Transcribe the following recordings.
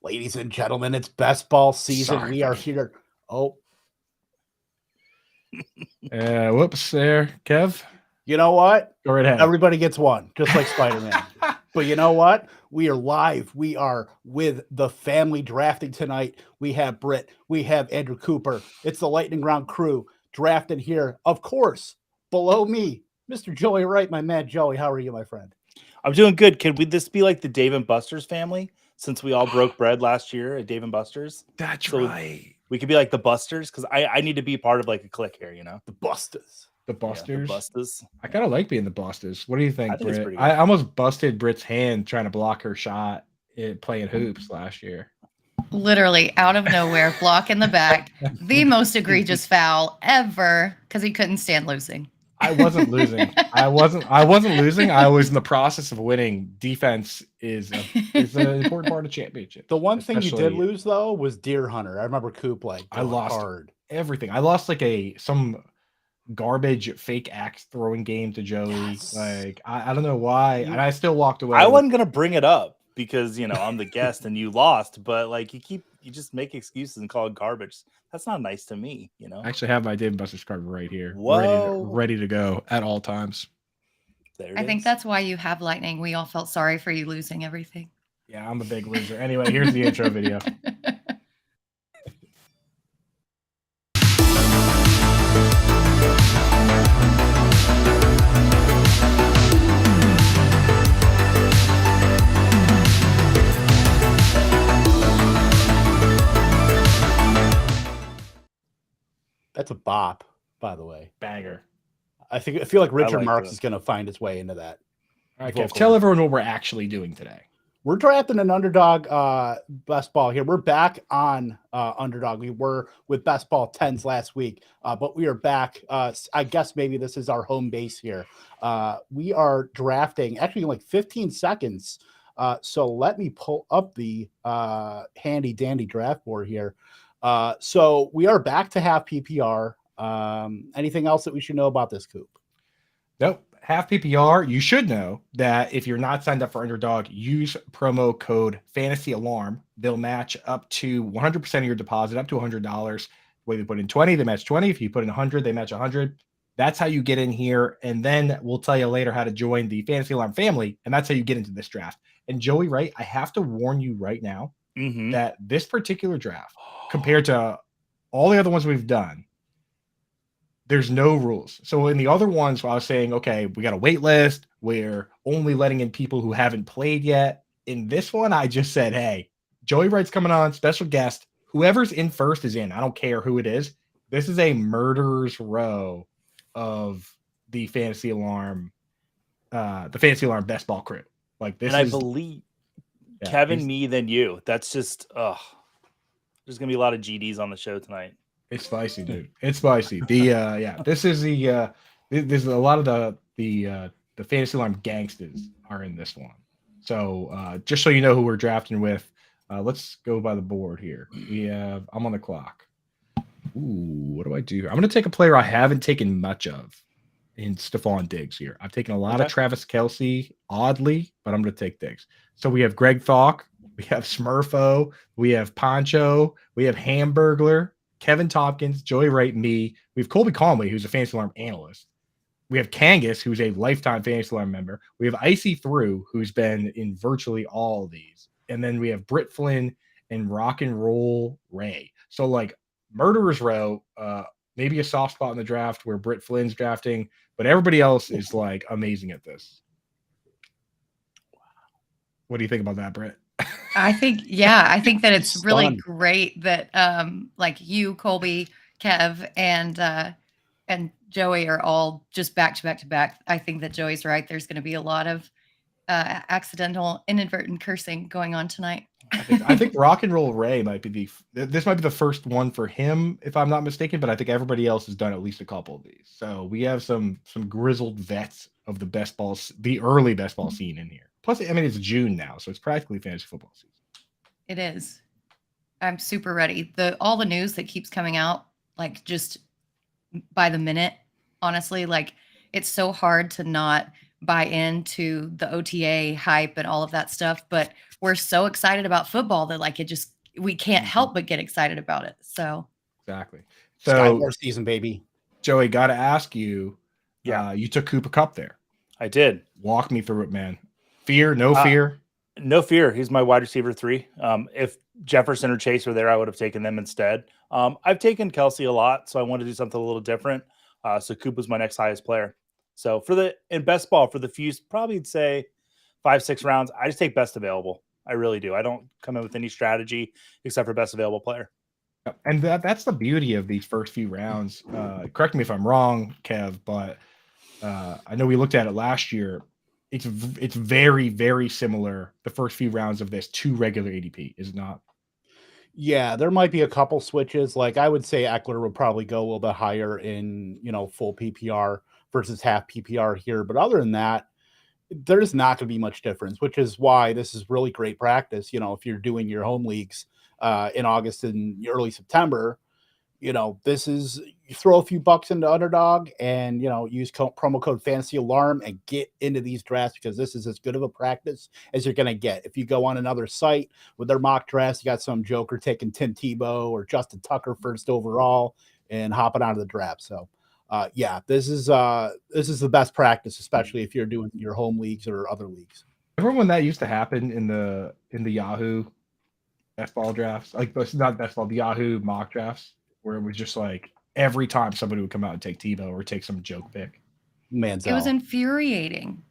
Ladies and gentlemen, it's best ball season. Sorry, We are buddy. here. Oh, Whoops there, Kev. you know what? Go right ahead. Everybody gets one, just like Spider-Man. But you know what? We are live. We are with the family drafting tonight. We have Britt. We have Andrew Cooper. It's the Lightning Round crew drafting here. Of course, below me, Mr. Joey Wright, my man Joey. How are you, my friend? I'm doing good. Could this be like the Dave and Buster's family? Since we all broke bread last year at Dave and Buster's. That's So right. we could be like the Busters, because I need to be part of like a clique here, you know? The Busters. The Yeah, Busters. the Busters. I kind of like being the Busters. What do you think, I think it's Britt? pretty good. I almost busted Britt's hand trying to block her shot at playing hoops last year. Literally out of nowhere, block in the back, the most egregious foul ever because he couldn't stand losing. I wasn't losing. I wasn't losing. I was in the process of winning. Defense is an important part of championship. The one thing you did Especially- lose though was Deer Hunter. I remember Coop like I going lost hard. everything. I lost like some garbage fake axe throwing game to Joey. Yes. Like I don't know why, and I still walked away. I with- wasn't gonna bring it up because I'm the guest and you lost, but like you just make excuses and call it garbage. That's not nice to me, I actually have my Dave and Buster's card right here, Whoa. ready to go at all times. There it I think is. that's why you have lightning. We all felt sorry for you losing everything. Yeah, I'm a big loser. Anyway, here's the intro video. That's a bop, by the way. Banger. I feel like Richard like Marks that. is going to find his way into that. All right, Kev, Vocal. tell everyone what we're actually doing today. We're drafting an underdog best ball here. We're back on underdog. We were with best ball 10s last week, but we are back. I guess maybe this is our home base here. We are drafting actually in like 15 seconds. So let me pull up the handy dandy draft board here. So we are back to half PPR. Anything else that we should know about this, Coop? Nope. Half PPR, you should know that if you're not signed up for Underdog, use promo code Fantasy Alarm. They'll match up to 100% of your deposit, up to $100. Whether you put in 20, they match 20. If you put in 100, they match 100. That's how you get in here. And then we'll tell you later how to join the Fantasy Alarm family. And that's how you get into this draft. And Joey, Wright, I have to warn you right now Mhm. that this particular draft, compared to all the other ones we've done, there's no rules. So in the other ones, I was saying, okay, we got a wait list. We're only letting in people who haven't played yet. In this one, I just said, hey, Joey Wright's coming on, special guest. Whoever's in first is in. I don't care who it is. This is a murderer's row of the Fantasy Alarm best ball crew. Like this And is I believe yeah, Kevin, it's- me, then you. That's just there's gonna be a lot of GDs on the show tonight. It's spicy, dude. It's spicy. This is there's a lot of the Fantasy Alarm gangsters are in this one. So just so you know who we're drafting with, let's go by the board here. I'm on the clock. Ooh, what do I do? I'm gonna take a player I haven't taken much of in Stephon Diggs here. I've taken a lot of Okay. Travis Kelce, oddly, but I'm gonna take Diggs. So we have Greg Falk, we have Smurfo, we have Poncho, we have Hamburglar, Kevin Tompkins, Joey Wright, me. We have Colby Conway, who's a Fantasy Alarm analyst. We have Kangas, who's a lifetime Fantasy Alarm member. We have Icy Through, who's been in virtually all of these. And then we have Britt Flynn and Rock and Roll Ray. So like Murderer's Row, maybe a soft spot in the draft where Britt Flynn's drafting, but everybody else is like amazing at this. What do you think about that, Britt? I think that it's really Stunned. great that like you, Colby, Kev, and Joey are all just back to back to back. I think that Joey's right. There's going to be a lot of accidental, inadvertent cursing going on tonight. I think Rock and Roll Ray might be this might be the first one for him, if I'm not mistaken, but I think everybody else has done at least a couple of these. So we have some grizzled vets of the best balls, the early best ball scene in here. Plus, I mean, it's June now, so it's practically fantasy football season. It is. I'm super ready. All the news that keeps coming out, like just by the minute, honestly, like it's so hard to not buy into the OTA hype and all of that stuff, but we're so excited about football that like we can't help but get excited about it. So Exactly. Sky So Wars season, baby. Joey, got to ask you. Yeah. You took Cooper Kupp there. I did. Walk me through it, man. Fear, no fear. No fear. He's my wide receiver 3. If Jefferson or Chase were there, I would have taken them instead. I've taken Kelsey a lot, so I wanted to do something a little different. So Coop was my next highest player. So in best ball for the few, probably say 5-6 rounds, I just take best available. I really do. I don't come in with any strategy except for best available player. And that's the beauty of these first few rounds. Correct me if I'm wrong, Kev, but I know we looked at it last year. It's very, very similar, the first few rounds of this, to regular ADP, is it not? Yeah, there might be a couple switches. Like I would say Eckler would probably go a little bit higher in, full PPR versus half PPR here. But other than that, there's not going to be much difference, which is why this is really great practice. If you're doing your home leagues in August and early September, this is, you throw a few bucks into Underdog and, use promo code Fantasy Alarm and get into these drafts, because this is as good of a practice as you're going to get. If you go on another site with their mock drafts, you got some joker taking Tim Tebow or Justin Tucker first overall and hopping out of the draft. So, this is the best practice, especially if you're doing your home leagues or other leagues. Remember when that used to happen in the Yahoo best ball drafts? Like, not best ball, the Yahoo mock drafts, where it was just like every time somebody would come out and take Tebow or take some joke pick. Manziel. It was infuriating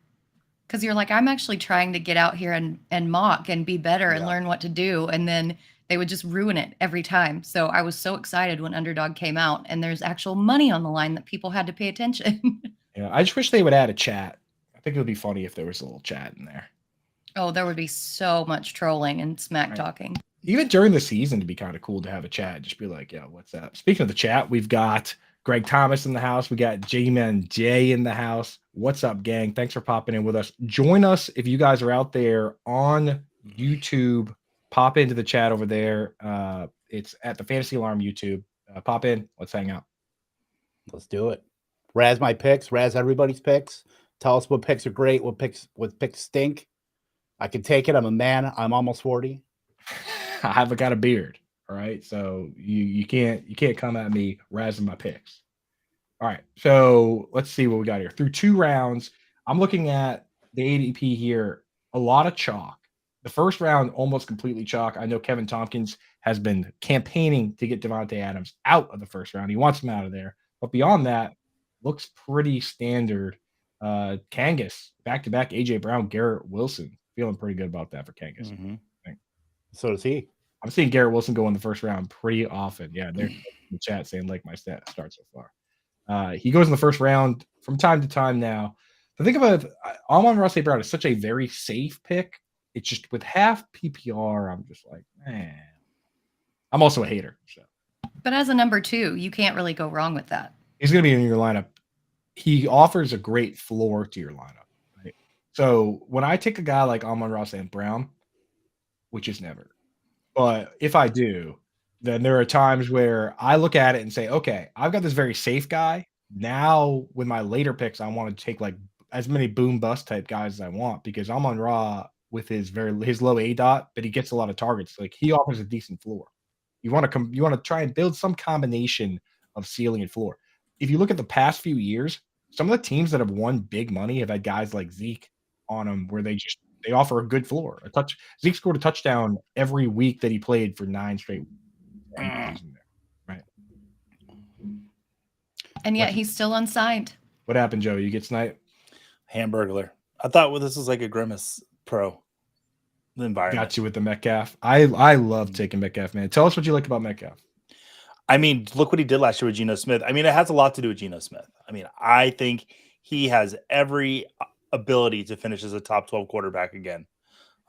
because you're like, I'm actually trying to get out here and mock and be better and learn what to do. And then they would just ruin it every time. So I was so excited when Underdog came out and there's actual money on the line that people had to pay attention. Yeah, I just wish they would add a chat. I think it would be funny if there was a little chat in there. Oh, there would be so much trolling and smack talking. Even during the season, it'd be kind of cool to have a chat. Just be like, yeah, what's up? Speaking of the chat, we've got Greg Thomas in the house. We got J-Man J in the house. What's up, gang? Thanks for popping in with us. Join us if you guys are out there on YouTube. Pop into the chat over there. It's at the Fantasy Alarm YouTube. Pop in. Let's hang out. Let's do it. Razz my picks. Razz everybody's picks. Tell us what picks are great. What picks stink. I can take it. I'm a man. I'm almost 40. I haven't got a beard. All right. So you can't come at me razzing my picks. All right. So let's see what we got here. Through 2 rounds, I'm looking at the ADP here. A lot of chalk. The first round, almost completely chalk. I know Kevin Tompkins has been campaigning to get Devontae Adams out of the first round. He wants him out of there. But beyond that, looks pretty standard. Kangas, back-to-back, A.J. Brown, Garrett Wilson. Feeling pretty good about that for Kangas. Mm-hmm. So does he. I'm seeing Garrett Wilson go in the first round pretty often. Yeah, they're in the chat saying, like my start so far. He goes in the first round from time to time now. The thing about Amon-Ra St. Brown is such a very safe pick. It's just with half PPR, I'm just like, man. I'm also a hater. So. But as a number 2, you can't really go wrong with that. He's going to be in your lineup. He offers a great floor to your lineup. Right? So when I take a guy like Amon-Ra St. Brown, which is never, but if I do, then there are times where I look at it and say, okay, I've got this very safe guy. Now with my later picks, I want to take like as many boom bust type guys as I want, because Amon-Ra with his low A dot, but he gets a lot of targets. Like he offers a decent floor. You want to try and build some combination of ceiling and floor. If you look at the past few years, some of the teams that have won big money have had guys like Zeke on them, where they offer a good floor. Zeke scored a touchdown every week that he played for 9 straight weeks. Right. And yet he's still unsigned. What happened, Joe? You get sniped? Hamburglar. I thought this was like a Grimace Pro environment. Got you with the Metcalf. I love taking Metcalf, man. Tell us what you like about Metcalf. I mean, look what he did last year with Geno Smith. I mean, it has a lot to do with Geno Smith. I mean, I think he has every ability to finish as a top 12 quarterback again.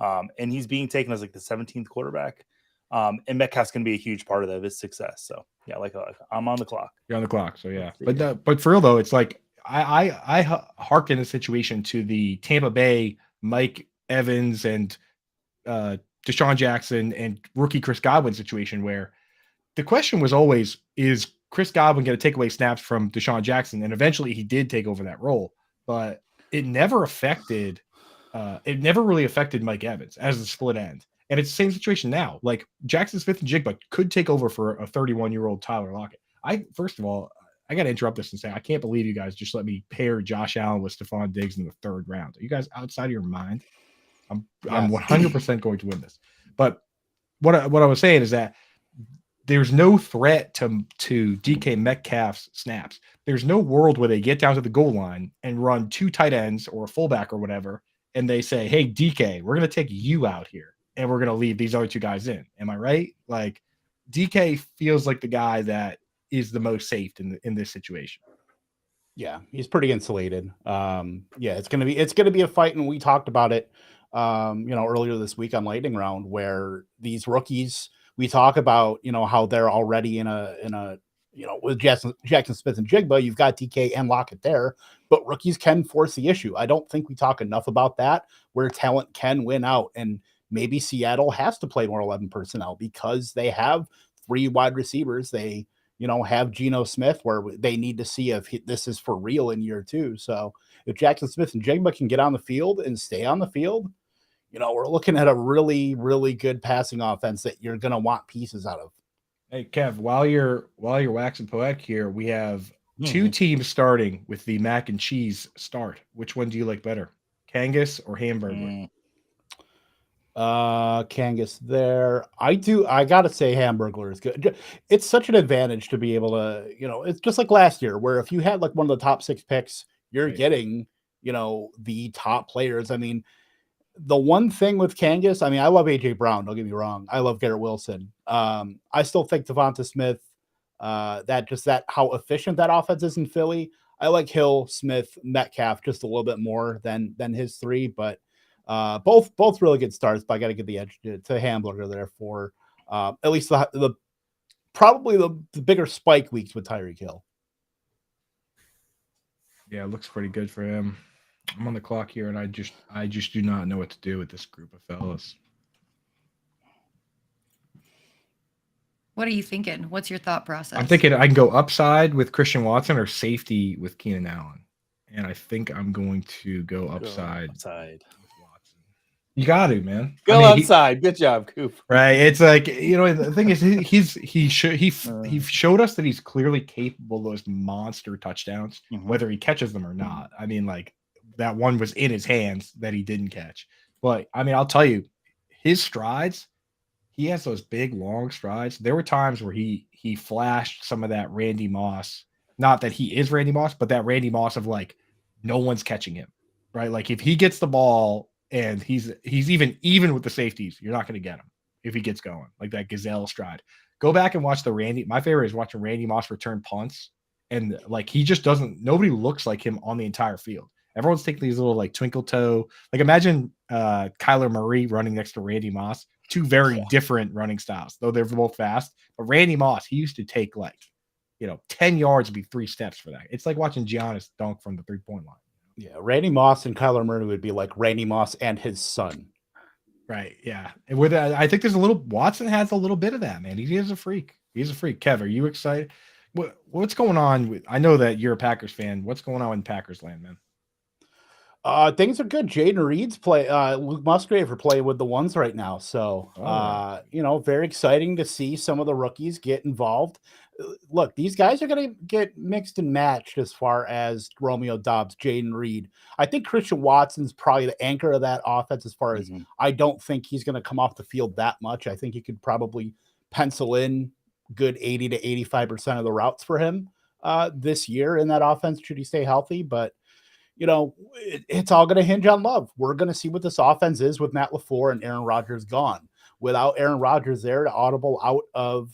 And he's being taken as like the 17th quarterback. And Metcalf's going to be a huge part of his success. So yeah, like I'm on the clock. You're on the clock. So yeah, but for real though, it's like I hearken the situation to the Tampa Bay Mike Evans and Deshaun Jackson and rookie Chris Godwin situation, where the question was always, is Chris Godwin going to take away snaps from Deshaun Jackson? And eventually he did take over that role. But it never affected. It never really affected Mike Evans as a split end. And it's the same situation now. Like Jackson Smith and Jigba could take over for a 31-year-old Tyler Lockett. First of all, I got to interrupt this and say, I can't believe you guys just let me pair Josh Allen with Stephon Diggs in the 3rd round. Are you guys outside of your mind? I'm 100% going to win this. But what I was saying is that there's no threat to DK Metcalf's snaps. There's no world where they get down to the goal line and run 2 tight ends or a fullback or whatever, and they say, hey, DK, we're going to take you out here, and we're going to leave these other 2 guys in. Am I right? Like, DK feels like the guy that is the most safe in this situation. Yeah, he's pretty insulated. It's gonna be a fight, and we talked about it, earlier this week on Lightning Round, where these rookies, we talk about, how they're already in a with Jackson Smith and Jigba, you've got DK and Lockett there, but rookies can force the issue. I don't think we talk enough about that, where talent can win out, and maybe Seattle has to play more 11 personnel because they have 3 wide receivers. They have Geno Smith, where they need to see if this is for real in year 2. So if Jackson Smith and Jigba can get on the field and stay on the field, we're looking at a really, really good passing offense that you're going to want pieces out of. Hey, Kev, while you're waxing poetic here, we have 2 teams starting with the mac and cheese start. Which one do you like better, Kangas or Hamburger? Kangas there. I gotta say Hamburglar is good. It's such an advantage to be able to, it's just like last year, where if you had like one of the top 6 picks, you're Right. getting, the top players. I mean, the one thing with Kangas, I love AJ Brown, don't get me wrong. I love Garrett Wilson. I still think Devonta Smith, that how efficient that offense is in Philly. I like Hill, Smith, Metcalf just a little bit more than his 3, but both really good starts, but I got to give the edge to Hamburger there for at least the probably the bigger spike weeks with Tyreek Hill. Yeah, it looks pretty good for him. I'm on the clock here, and I just do not know what to do with this group of fellas. What are you thinking? What's your thought process? I'm thinking I can go upside with Christian Watson or safety with Keenan Allen, and I think I'm going to go upside. You got to, man. Go outside. Good job, Coop. Right. It's like, the thing is, he showed us that he's clearly capable of those monster touchdowns, whether he catches them or not. I mean, like, that one was in his hands that he didn't catch. But I'll tell you, his strides, he has those big, long strides. There were times where he flashed some of that Randy Moss. Not that he is Randy Moss, but that Randy Moss of like, no one's catching him, right? Like if he gets the ball and he's even with the safeties, you're not going to get him if he gets going, like that gazelle stride. Go back and watch my favorite is watching Randy Moss return punts. And like, he just nobody looks like him on the entire field. Everyone's taking these little like twinkle toe. Like imagine Kyler Murray running next to Randy Moss, 2 very different running styles, though they're both fast. But Randy Moss, he used to take like, 10 yards would be 3 steps for that. It's like watching Giannis dunk from the 3-point line. Yeah, Randy Moss and Kyler Murray would be like Randy Moss and his son. Right. Yeah. And with that, I think Watson has a little bit of that, man. He is a freak. He's a freak. Kev, are you excited? What's going on I know that you're a Packers fan. What's going on in Packers land, man? Things are good. Jaden Reed's Luke Musgrave are playing with the ones right now. So, very exciting to see some of the rookies get involved. Look, these guys are going to get mixed and matched as far as Romeo Doubs, Jaden Reed. I think Christian Watson's probably the anchor of that offense as far as I don't think he's going to come off the field that much. I think you could probably pencil in good 80 to 85% of the routes for him this year in that offense should he stay healthy. But it's all going to hinge on Love. We're going to see what this offense is with Matt LaFleur and Aaron Rodgers gone. Without Aaron Rodgers there to audible out of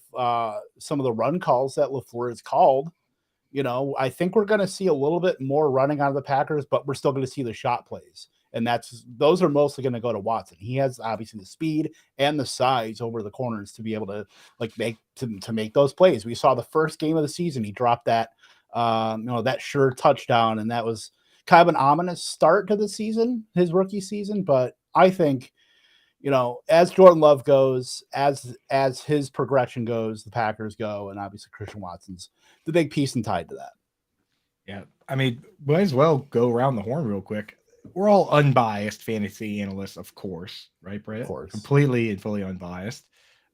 some of the run calls that LaFleur has called, I think we're going to see a little bit more running out of the Packers, but we're still going to see the shot plays. And those are mostly going to go to Watson. He has obviously the speed and the size over the corners to be able to make those plays. We saw the first game of the season, he dropped that, that sure touchdown. And that was kind of an ominous start to the season, his rookie season. But I think, as Jordan Love goes, as his progression goes, the Packers go, and obviously Christian Watson's the big piece and tied to that. Yeah, I mean, might as well go around the horn real quick. We're all unbiased fantasy analysts, of course, right, Brett? Of course. Completely and fully unbiased.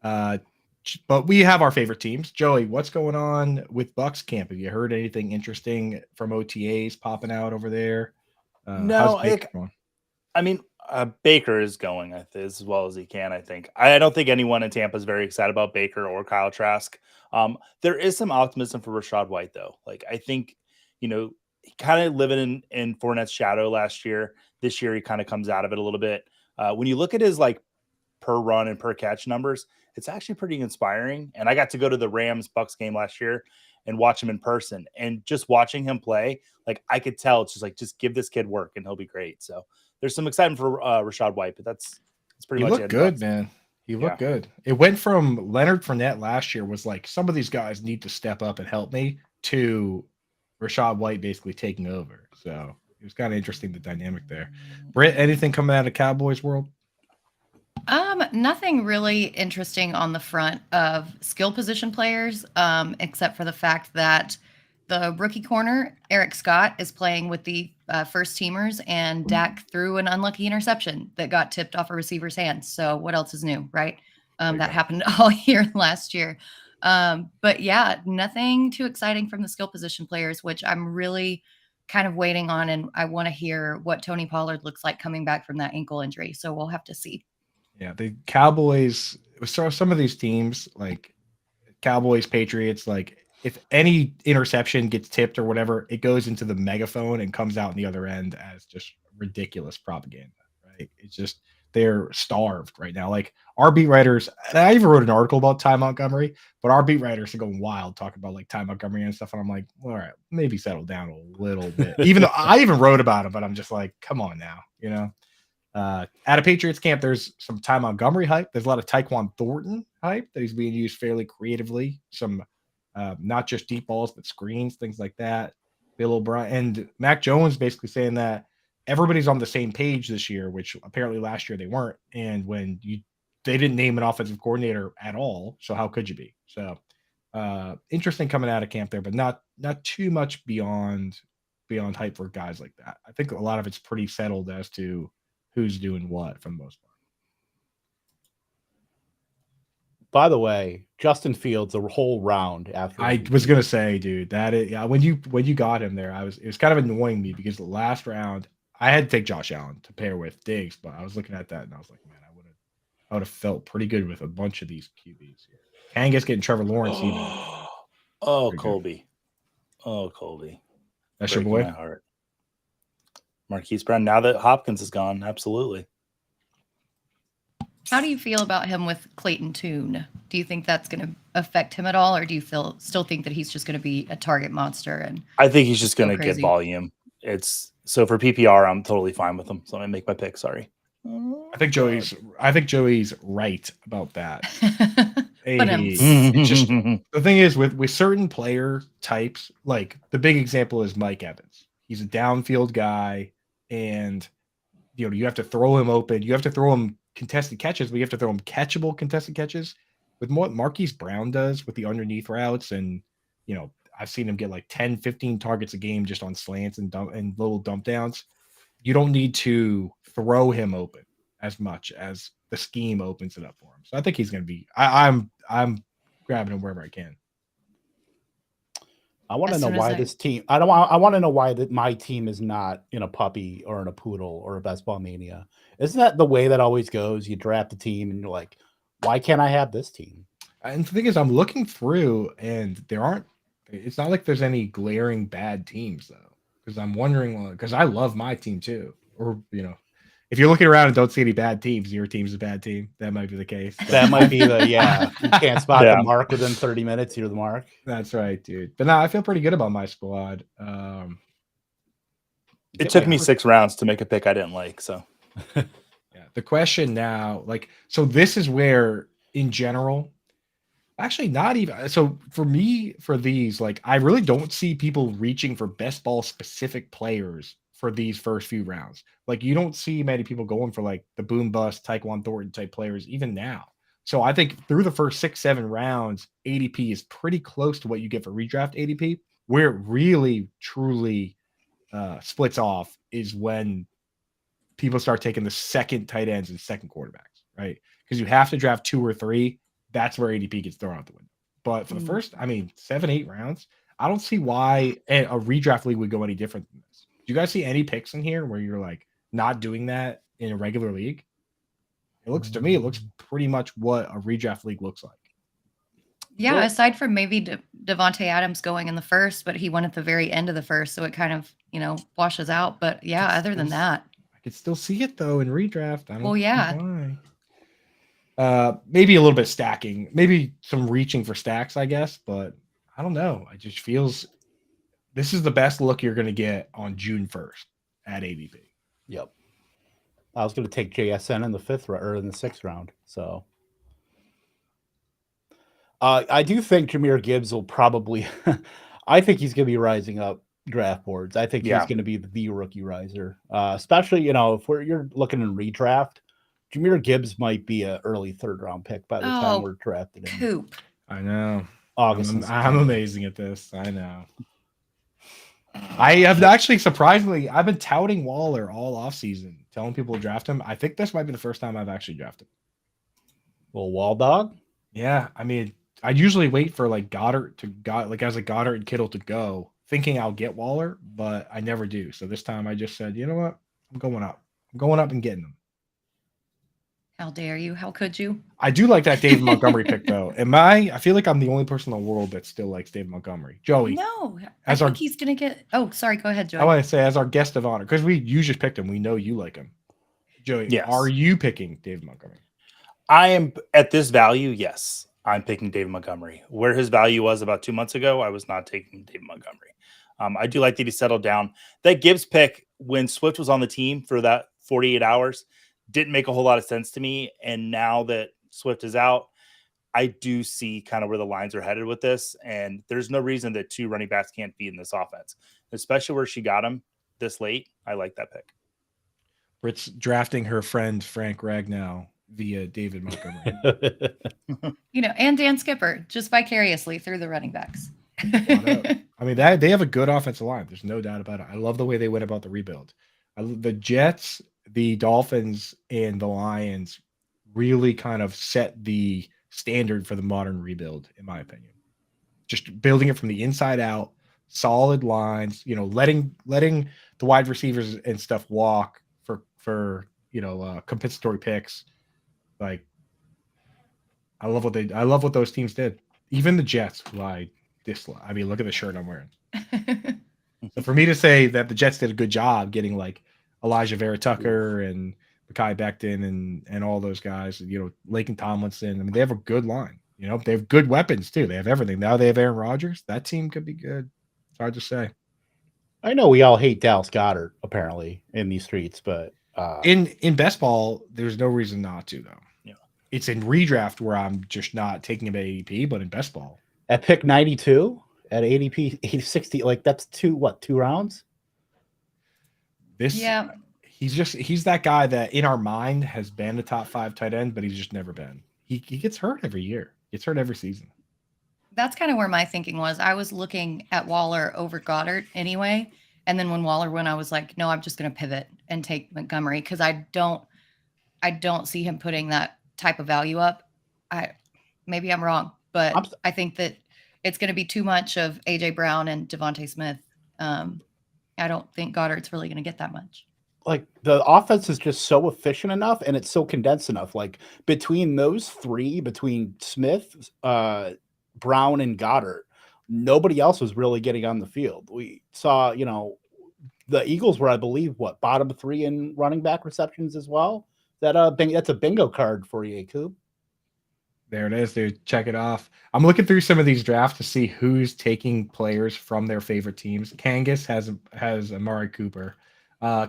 But we have our favorite teams. Joey, what's going on with Bucks camp? Have you heard anything interesting from OTAs popping out over there? No, How's Baker going? I mean, Baker is going as well as he can, I think. I don't think anyone in Tampa is very excited about Baker or Kyle Trask. There is some optimism for Rashad White, though. Like, I think, he kind of living in Fournette's shadow last year. This year, he kind of comes out of it a little bit. When you look at his, like, per run and per catch numbers, it's actually pretty inspiring. And I got to go to the Rams Bucks game last year and watch him in person. And just watching him play, like, I could tell it's just like, just give this kid work and he'll be great. So there's some excitement for Rashad White, but that's pretty He much looked it. good, man. He looked good. It went from Leonard Fournette last year was like, some of these guys need to step up and help me, to Rashad White basically taking over. So it was kind of interesting, the dynamic there. Britt, anything coming out of Cowboys world? Nothing really interesting on the front of skill position players, except for the fact that the rookie corner, Eric Scott, is playing with the first teamers, and Dak threw an unlucky interception that got tipped off a receiver's hands. So what else is new, right? That happened all year last year. But yeah, nothing too exciting from the skill position players, which I'm really kind of waiting on. And I want to hear what Tony Pollard looks like coming back from that ankle injury. So we'll have to see. Yeah, the Cowboys, so some of these teams like Cowboys, Patriots, like if any interception gets tipped or whatever, it goes into the megaphone and comes out in the other end as just ridiculous propaganda, right? It's just, they're starved right now. Like our beat writers, and I even wrote an article about Ty Montgomery, but our beat writers are going wild talking about like Ty Montgomery and stuff. And I'm like, all right, maybe settle down a little bit. Even though I even wrote about him, but I'm just like, come on now, At a Patriots camp, there's some Ty Montgomery hype. There's a lot of Tyquan Thornton hype that he's being used fairly creatively. Some not just deep balls, but screens, things like that. Bill O'Brien and Mac Jones basically saying that everybody's on the same page this year, which apparently last year they weren't. And they didn't name an offensive coordinator at all, so how could you be? So interesting coming out of camp there, but not too much beyond hype for guys like that. I think a lot of it's pretty settled as to who's doing what for the most part. By the way, Justin Fields a whole round after. I was gonna say, dude, when you got him there, it was kind of annoying me because the last round I had to take Josh Allen to pair with Diggs, but I was looking at that and I was like, man, I would have felt pretty good with a bunch of these QBs here. Angus getting Trevor Lawrence even. Oh, Colby. Oh, Colby. That's your boy? My heart. Marquise Brown, now that Hopkins is gone, absolutely. How do you feel about him with Clayton Tune? Do you think that's going to affect him at all, or do you still think that he's just going to be a target monster? And I think he's just going to get volume. So for PPR, I'm totally fine with him. So I'm gonna make my pick. Sorry. I think Joey's right about that. Just the thing is with certain player types, like the big example is Mike Evans. He's a downfield guy, and you have to throw him open. You have to throw him contested catches, but you have to throw him catchable contested catches. With what Marquise Brown does with the underneath routes, and I've seen him get like 10, 15 targets a game just on slants and little dump downs. You don't need to throw him open as much as the scheme opens it up for him. So I think he's going to be. I'm grabbing him wherever I can. I want to know why this team. I want to know why my team is not in a puppy or in a poodle or a best ball mania. Isn't that the way that always goes? You draft a team and you're like, why can't I have this team? And the thing is, I'm looking through and there aren't. It's not like there's any glaring bad teams though, because I'm wondering. Because I love my team too, or if you're looking around and don't see any bad teams, your team's a bad team. That might be the case. That might be you can't spot the mark within 30 minutes. You're the mark. That's right, dude. But no, I feel pretty good about my squad. It took me 6 rounds to make a pick I didn't like. So, yeah. The question now, so this is where, in general, actually not even. So for me, for these, I really don't see people reaching for best ball specific players for these first few rounds. You don't see many people going for the boom bust Tyquan Thornton type players even now. So I think through the first 6-7 rounds, ADP is pretty close to what you get for redraft ADP. Where it really, truly splits off is when people start taking the second tight ends and second quarterbacks, right? Because you have to draft 2 or 3. That's where ADP gets thrown out the window. But for the first, 7, 8 rounds, I don't see why a redraft league would go any different than this. Do you guys see any picks in here where you're like not doing that in a regular league? It looks to me, it looks pretty much what a redraft league looks like. Yeah, Well- aside from maybe Devontae Adams going in the first, but he went at the very end of the first, so it kind of, washes out. But yeah, other than that, I could still see it though in redraft. I don't Well, see yeah. why. Maybe a little bit stacking, maybe some reaching for stacks, I guess, but I don't know. It just feels this is the best look you're going to get on June 1st at ADP. Yep. I was going to take JSN in the 5th or in the 6th round. So I do think Jahmyr Gibbs will probably. I think he's going to be rising up draft boards. I think he's going to be the rookie riser, especially if you're looking in redraft. Jahmyr Gibbs might be an early 3rd round pick by the time we're drafted in. Coop. I know. August. I'm amazing at this. I know. I have actually surprisingly, I've been touting Waller all offseason, telling people to draft him. I think this might be the first time I've actually drafted him. Well, Wall Dog? Yeah. I mean, I usually wait for like Goddard and Kittle to go, thinking I'll get Waller, but I never do. So this time I just said, you know what? I'm going up. I'm going up and getting them. How dare you? How could you? I do like that David Montgomery pick, though. I feel like I'm the only person in the world that still likes David Montgomery. Joey. No, I think he's going to get. Oh, sorry. Go ahead, Joey. I want to say, as our guest of honor, because you just picked him. We know you like him. Joey, Yes. Are you picking David Montgomery? I am at this value. Yes, I'm picking David Montgomery. Where his value was about 2 months ago, I was not taking David Montgomery. I do like that he settled down. That Gibbs pick when Swift was on the team for that 48 hours didn't make a whole lot of sense to me. And now that Swift is out, I do see kind of where the lines are headed with this. And there's no reason that 2 running backs can't be in this offense, especially where she got him this late. I like that pick. Britt's drafting her friend Frank Ragnow via David Montgomery. And Dan Skipper, just vicariously through the running backs. I mean, they have a good offensive line. There's no doubt about it. I love the way they went about the rebuild. The Jets, the Dolphins, and the Lions really kind of set the standard for the modern rebuild, in my opinion. Just building it from the inside out, solid lines, letting the wide receivers and stuff walk for compensatory picks. Like, I love what those teams did. Even the Jets, who I dislike. I mean, look at the shirt I'm wearing. So for me to say that the Jets did a good job getting like Elijah Vera Tucker and Mekhi Becton and all those guys, Laken Tomlinson. I mean, they have a good line. They have good weapons too. They have everything. Now they have Aaron Rodgers. That team could be good. It's hard to say. I know we all hate Dallas Goedert apparently in these streets, but in best ball, there's no reason not to though. Yeah, it's in redraft where I'm just not taking him at ADP, but in best ball at pick 92 at ADP 60, like that's 2 rounds. He's that guy that in our mind has been a top 5 tight end, but he's just never been. He gets hurt every year. Gets hurt every season. That's kind of where my thinking was. I was looking at Waller over Goddard anyway. And then when Waller went, I was like, no, I'm just going to pivot and take Montgomery because I don't see him putting that type of value up. Maybe I'm wrong, but I think that it's going to be too much of AJ Brown and Devontae Smith. I don't think Goddard's really going to get that much. Like the offense is just so efficient enough and it's so condensed enough. Like between those 3, between Smith, Brown, and Goddard, nobody else was really getting on the field. We saw, the Eagles were, I believe, bottom 3 in running back receptions as well. That's a bingo card for you, Coop. There it is, dude. Check it off. I'm looking through some of these drafts to see who's taking players from their favorite teams. Kangas has Amari Cooper.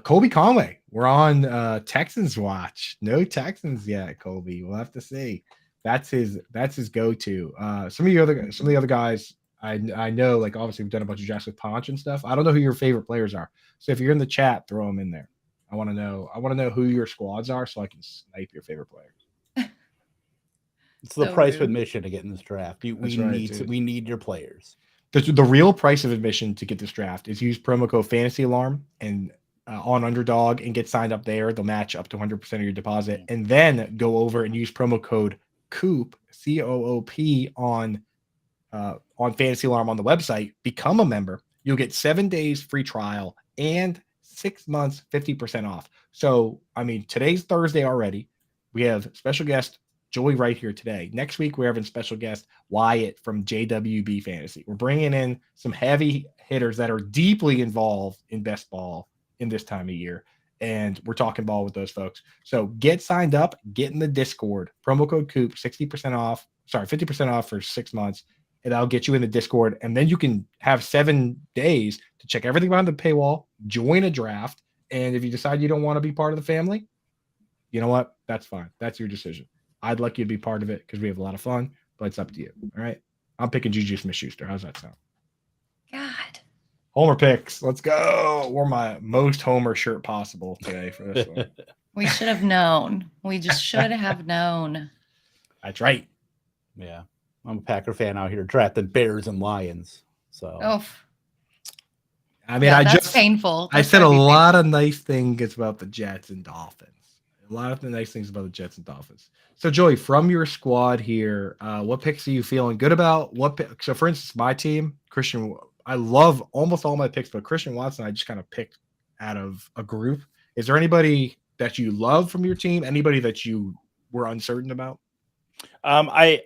Colby Conway. We're on Texans watch. No Texans yet, Colby. We'll have to see. That's his go-to. Some of the other guys I know, like obviously we've done a bunch of drafts with Ponch and stuff. I don't know who your favorite players are. So if you're in the chat, throw them in there. I want to know who your squads are so I can snipe your favorite players. It's the price of admission to get in this draft. We need your players. The real price of admission to get this draft is use promo code Fantasy Alarm and on Underdog and get signed up there. They'll match up to 100% of your deposit, and then go over and use promo code COOP COOP on Fantasy Alarm on the website. Become a member. You'll get 7 days free trial and 6 months 50% off. So I mean, today's Thursday already. We have special guest Joey Wright here today. Next week, we're having special guest Wyatt from JWB Fantasy. We're bringing in some heavy hitters that are deeply involved in best ball in this time of year. And we're talking ball with those folks. So get signed up, get in the Discord. Promo code COOP, 60% off. Sorry, 50% off for 6 months. And that'll get you in the Discord. And then you can have 7 days to check everything behind the paywall, join a draft. And if you decide you don't want to be part of the family, you know what? That's fine. That's your decision. I'd like you to be part of it because we have a lot of fun, but it's up to you. All right. I'm picking Juju Smith-Schuster. How's that sound? God. Homer picks. Let's go. Wore my most Homer shirt possible today for this one. We should have known. We just should have known. That's right. Yeah. I'm a Packer fan out here drafting Bears and Lions. So Oh, I mean, yeah, that's painful. I That's said a gotta be lot painful. of nice things about the Jets and Dolphins. A lot of the nice things about the Jets and Dolphins. So, Joey, from your squad here, what picks are you feeling good about? So, for instance, my team, Christian, I love almost all my picks, but Christian Watson, I just kind of picked out of a group. Is there anybody that you love from your team? Anybody that you were uncertain about? I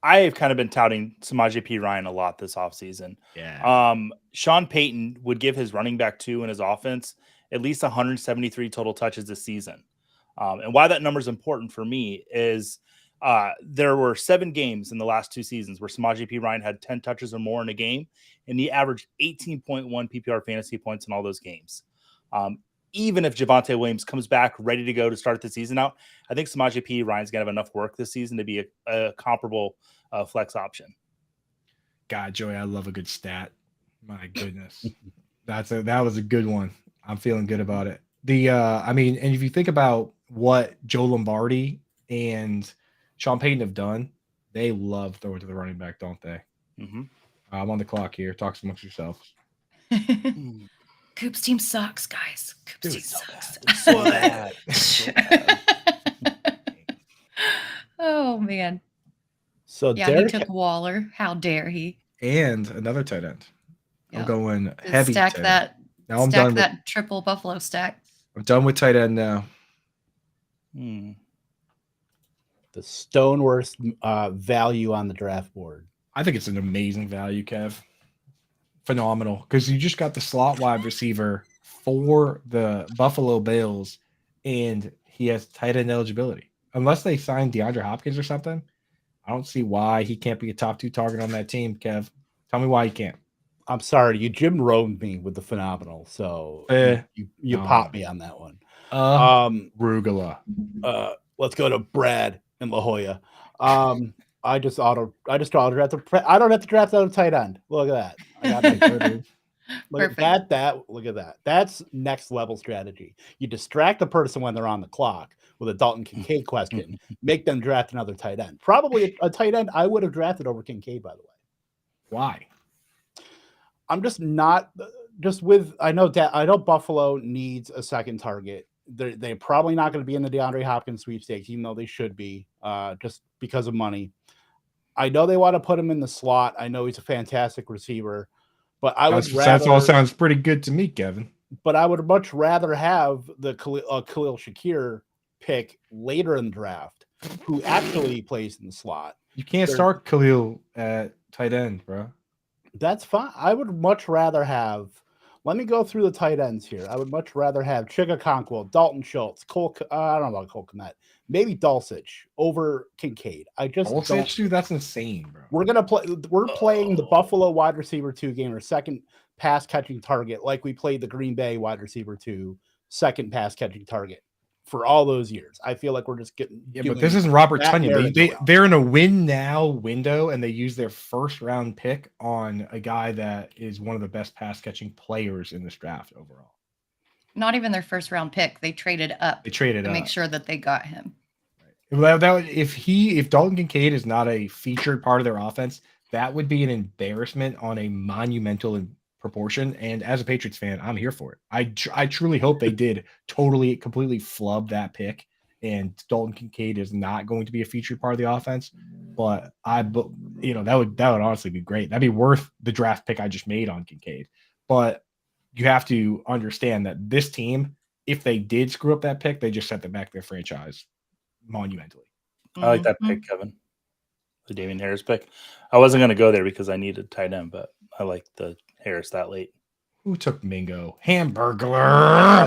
have kind of been touting Samaje P. Ryan a lot this offseason. Yeah. Sean Payton would give his running back 2 in his offense at least 173 total touches this season. And why that number is important for me is there were 7 games in the last 2 seasons where Samaje P. Ryan had 10 touches or more in a game, and he averaged 18.1 PPR fantasy points in all those games. Even if Javonte Williams comes back ready to go to start the season out, I think Samaje P. Ryan's going to have enough work this season to be a comparable flex option. God, Joey, I love a good stat. My goodness. That was a good one. I'm feeling good about it. I mean, and if you think about what Joe Lombardi and Sean Payton have done, they love throwing to the running back, don't they? Mm-hmm. I'm on the clock here. Talk amongst yourselves. Coop's team sucks, guys. Coop's team sucks. It's so bad. Oh, man. So Yeah, Derek, he took Waller. How dare he? And another tight end. I'm Yep. going Just heavy. stack tight end. that. Now I'm stack done. that triple Buffalo stack. I'm done with tight end now. the Stoneworth value on the draft board. I think it's an amazing value, Kev. Phenomenal. Because you just got the slot wide receiver for the Buffalo Bills, and he has tight end eligibility. Unless they sign DeAndre Hopkins or something, I don't see why he can't be a top 2 target on that team, Kev. Tell me why he can't. I'm sorry, you Jim Romed me with the phenomenal. So you popped me on that one. Rugula. Let's go to Brad and La Jolla. I just auto draft. I don't have to draft out a tight end. Look at that. I got my third. Look at that. Look at that. That's next level strategy. You distract the person when they're on the clock with a Dalton Kincaid question. Make them draft another tight end. Probably a tight end I would have drafted over Kincaid, by the way. Why? I'm just not I know Buffalo needs a second target. They're probably not going to be in the DeAndre Hopkins sweepstakes, even though they should be, just because of money. I know they want to put him in the slot. I know he's a fantastic receiver, but that all sounds pretty good to me, Kevin. But I would much rather have the Khalil Shakir pick later in the draft, who actually plays in the slot. You can't start Khalil at tight end, bro. That's fine. I would much rather have. Let me go through the tight ends here. I would much rather have Chigga Conquo, Dalton Schultz, I don't know about Cole Kmet, maybe Dulcich over Kincaid. Dulcich, dude, that's insane, bro. We're playing the Buffalo wide receiver 2 game, or second pass catching target, like we played the Green Bay wide receiver 2 second pass catching target for all those years. I feel like we're just getting. Yeah, but this isn't Robert Tonyan. They're in a win now window, and they use their first round pick on a guy that is one of the best pass catching players in this draft overall. Not even their first round pick. They traded up. To make sure that they got him. If Dalton Kincaid is not a featured part of their offense, that would be an embarrassment on a monumental proportion. And as a Patriots fan, I'm here for it. I truly hope they did completely flub that pick, and Dalton Kincaid is not going to be a featured part of the offense. But that would honestly be great. That'd be worth the draft pick I just made on Kincaid. But you have to understand that this team, if they did screw up that pick, they just set them back their franchise monumentally. I like that pick, Kevin. The Damian Harris pick. I wasn't going to go there because I needed tight end, but I like the Harris that late. Who took Mingo? Hamburglar.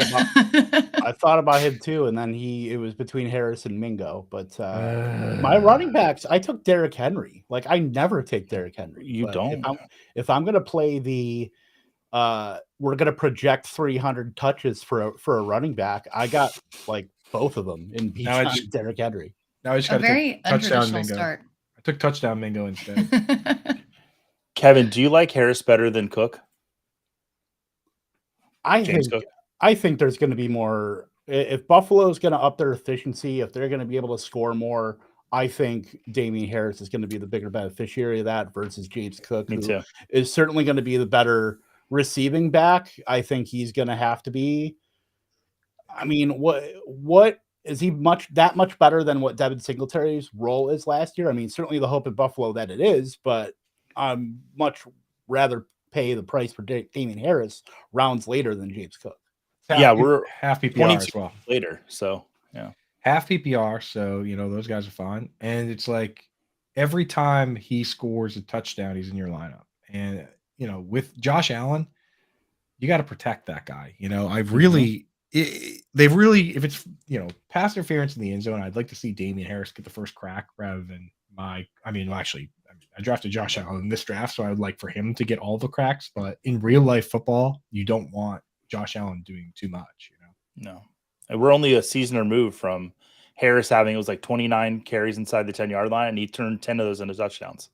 I thought about him too, and then it was between Harris and Mingo. But my running backs, I took Derrick Henry. Like, I never take Derrick Henry. You don't. If I'm gonna play the we're gonna project 300 touches for a running back, I got like both of them in Derrick Henry. Now I just A got very touchdown untraditional Mingo. start. I took touchdown Mingo instead. Kevin, do you like Harris better than Cook? I think there's going to be more. If Buffalo's going to up their efficiency, if they're going to be able to score more, I think Damian Harris is going to be the bigger beneficiary of that versus James Cook, who is certainly going to be the better receiving back. I think he's going to have to be. I mean, what is he that much better than what Devin Singletary's role is last year? I mean, certainly the hope at Buffalo that it is, but I'm much rather pay the price for Damian Harris rounds later than James Cook. We're half PPR as well later. So half PPR. So those guys are fine. And it's like every time he scores a touchdown, he's in your lineup. And with Josh Allen, you got to protect that guy. They've really, if it's pass interference in the end zone, I'd like to see Damian Harris get the first crack rather than I drafted Josh Allen in this draft, so I would like for him to get all the cracks. But in real life football, you don't want Josh Allen doing too much. No, and we're only a season removed from Harris having it was like 29 carries inside the 10-yard line, and he turned 10 of those into touchdowns.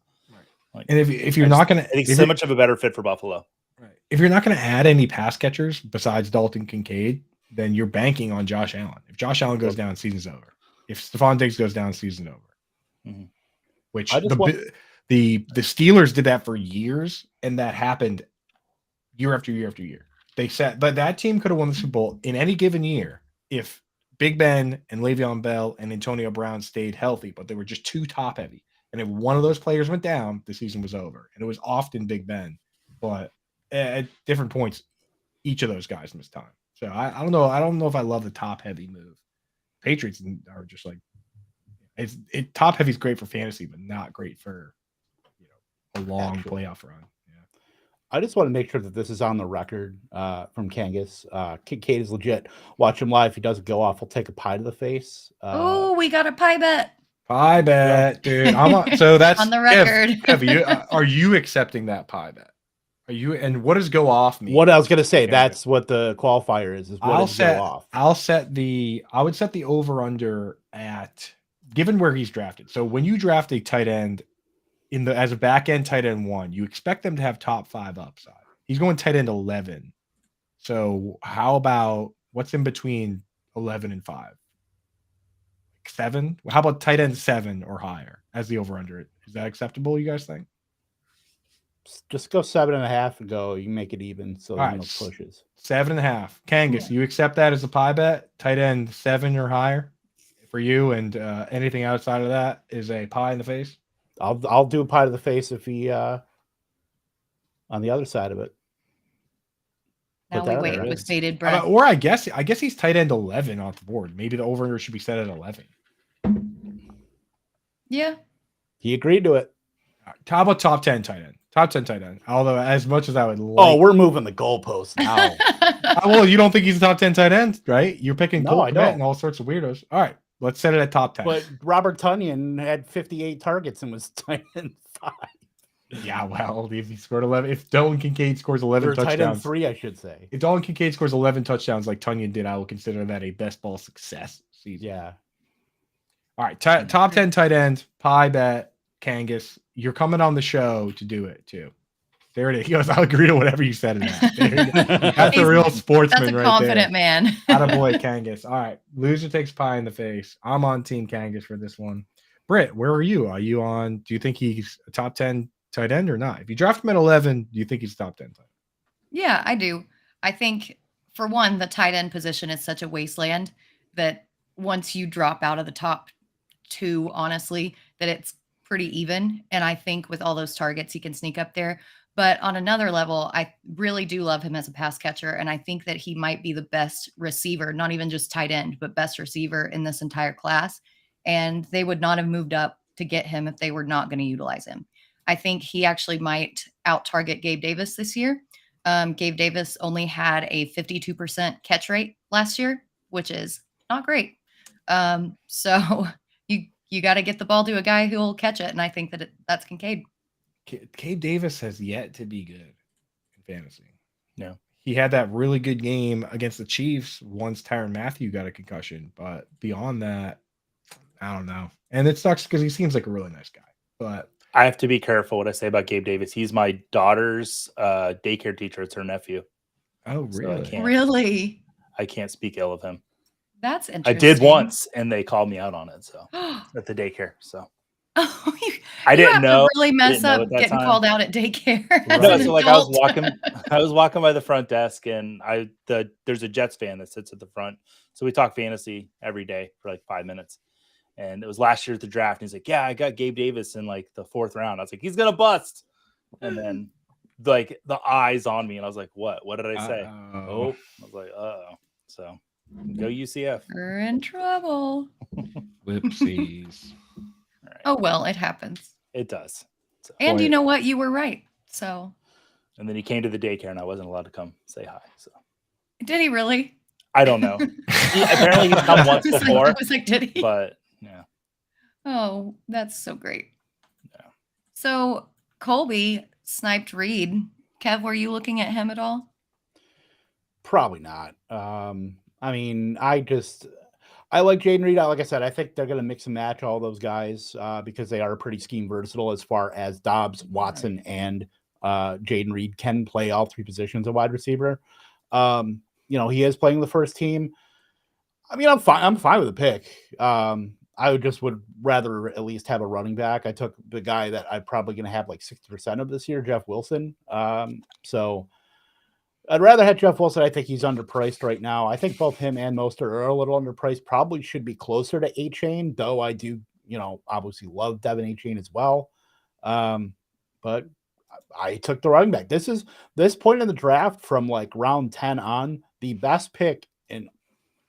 Right. And if you're not going to, I think so much of a better fit for Buffalo. Right. If you're not going to add any pass catchers besides Dalton Kincaid, then you're banking on Josh Allen. If Josh Allen goes down, season's over. If Stephon Diggs goes down, season's over. Mm-hmm. Which the Steelers did that for years, and that happened year after year after year. They said that team could have won the Super Bowl in any given year if Big Ben and Le'Veon Bell and Antonio Brown stayed healthy, but they were just too top heavy. And if one of those players went down, the season was over. And it was often Big Ben, but at different points, each of those guys missed time. So I don't know. I don't know if I love the top heavy move. Patriots are just like top heavy is great for fantasy, but not great for a long playoff run. Yeah. I just want to make sure that this is on the record from Kangas. Kincaid is legit. Watch him live. If he doesn't go off, we'll take a pie to the face. Oh, we got a pie bet. Pie bet, dude. So that's on the record. Kev, are you accepting that pie bet? Are you? And what does go off mean? What I was gonna say, that's what the qualifier is. Go off. I would set the over under at given where he's drafted. So when you draft a tight end as a back end tight end 1, you expect them to have top 5 upside. He's going tight end 11. So how about what's in between 11 and 5? 7? How about tight end 7 or higher as the over under? Is that acceptable? You guys think? Just go 7.5 and go. You make it even, so right. Pushes 7.5. Kangas, you accept that as a pie bet? Tight end 7 or higher for you, and anything outside of that is a pie in the face. I'll do a pie to the face if he on the other side of it. Now we wait with bated breath. Or I guess he's tight end 11 off the board. Maybe the over should be set at 11. Yeah. He agreed to it. How about top 10 tight end? Top 10 tight end. Although as much as I would like. Oh, we're moving the goalposts now. Well, you don't think he's a top 10 tight end, right? You're picking Cole Kmet and all sorts of weirdos. All right. Let's set it at top 10. But Robert Tonyan had 58 targets and was tight end 5. Yeah, well, if he scored 11, if Dalton Kincaid scores 11 touchdowns, tight end 3, I should say. If Dalton Kincaid scores 11 touchdowns like Tonyan did, I will consider that a best ball success season. Yeah. All right, top 10 tight end, pie bet, Kangas. You're coming on the show to do it too. There it is. He goes, I'll agree to whatever you said in that. That's a real sportsman right there. That's a confident man. Attaboy, Kangas. All right, loser takes pie in the face. I'm on Team Kangas for this one. Britt, where are you? Are you on? Do you think he's a top 10 tight end or not? If you draft him at 11, do you think he's top 10 tight end? Yeah, I do. I think, for one, the tight end position is such a wasteland that once you drop out of the top 2, honestly, that it's pretty even. And I think with all those targets, he can sneak up there. But on another level, I really do love him as a pass catcher. And I think that he might be the best receiver, not even just tight end, but best receiver in this entire class. And they would not have moved up to get him if they were not going to utilize him. I think he actually might out target Gabe Davis this year. Gabe Davis only had a 52% catch rate last year, which is not great. So you got to get the ball to a guy who will catch it. And I think that that's Kincaid. Gabe Davis has yet to be good in fantasy. No. He had that really good game against the Chiefs once Tyrann Mathieu got a concussion. But beyond that, I don't know. And it sucks because he seems like a really nice guy. But I have to be careful what I say about Gabe Davis. He's my daughter's daycare teacher. It's her nephew. oh, So really? Really? I can't speak ill of him. That's I interesting. did once, and they called me out on it. So at the daycare. So Oh, I didn't have know. to really mess know up at that getting time. called out at daycare. as No, an so like I was adult. walking by the front desk, and there's a Jets fan that sits at the front. So we talk fantasy every day for like 5 minutes. And it was last year at the draft. And he's like, yeah, I got Gabe Davis in like the 4th round. I was like, he's gonna bust. And then like the eyes on me, and I was like, what? What did I say? Oh, I was like, so go UCF. We're in trouble. Whoopsies. All right. Oh well, it happens. It does. So, And you Boy. know what? You were right. So and then he came to the daycare, and I wasn't allowed to come say hi. So did he really? I don't know. Apparently he's come once before, I was like, did he? but yeah. Oh, that's so great. Yeah. So Colby sniped Reed. Kev, were you looking at him at all? Probably not. I mean, I like Jaden Reed. Like I said, I think they're going to mix and match all those guys because they are pretty scheme versatile as far as Dobbs, Watson, and Jaden Reed can play all 3 positions of wide receiver. He is playing the first team. I mean, I'm fine with the pick. I would rather at least have a running back. I took the guy that I'm probably going to have like 60% of this year, Jeff Wilson. So I'd rather have Jeff Wilson. I think he's underpriced right now. I think both him and Mostert are a little underpriced. Probably should be closer to A-Chain, though I do, obviously love Devin A-Chain as well. But I took the running back. This point in the draft from like round 10 on, the best pick in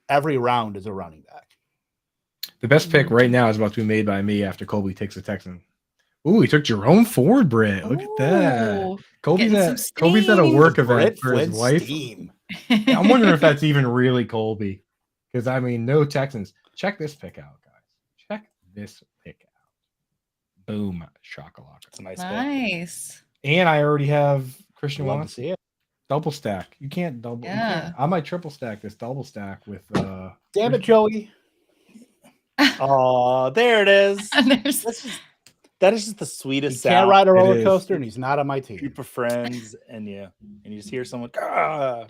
every round is a running back. The best pick right now is about to be made by me after Colby takes the Texan. Ooh, he took Jerome Ford, Britt. Look at that. Ooh, Colby's getting some at a work Britt event for his Flint's wife. steam. I'm wondering if that's even really Colby. Because, I mean, no Texans. Check this pick out, guys. Check this pick out. Boom. Shakalaka. It's a nice pick. Nice. And I already have Christian Love to Watson. see it. Double stack. You can't double. Yeah. I might triple stack this double stack with. Damn it, Joey. Oh, there it is. And there's That is just the He sweetest can't sound. ride a It roller is. coaster, and he's not on my team. Group of friends, and you just hear someone. The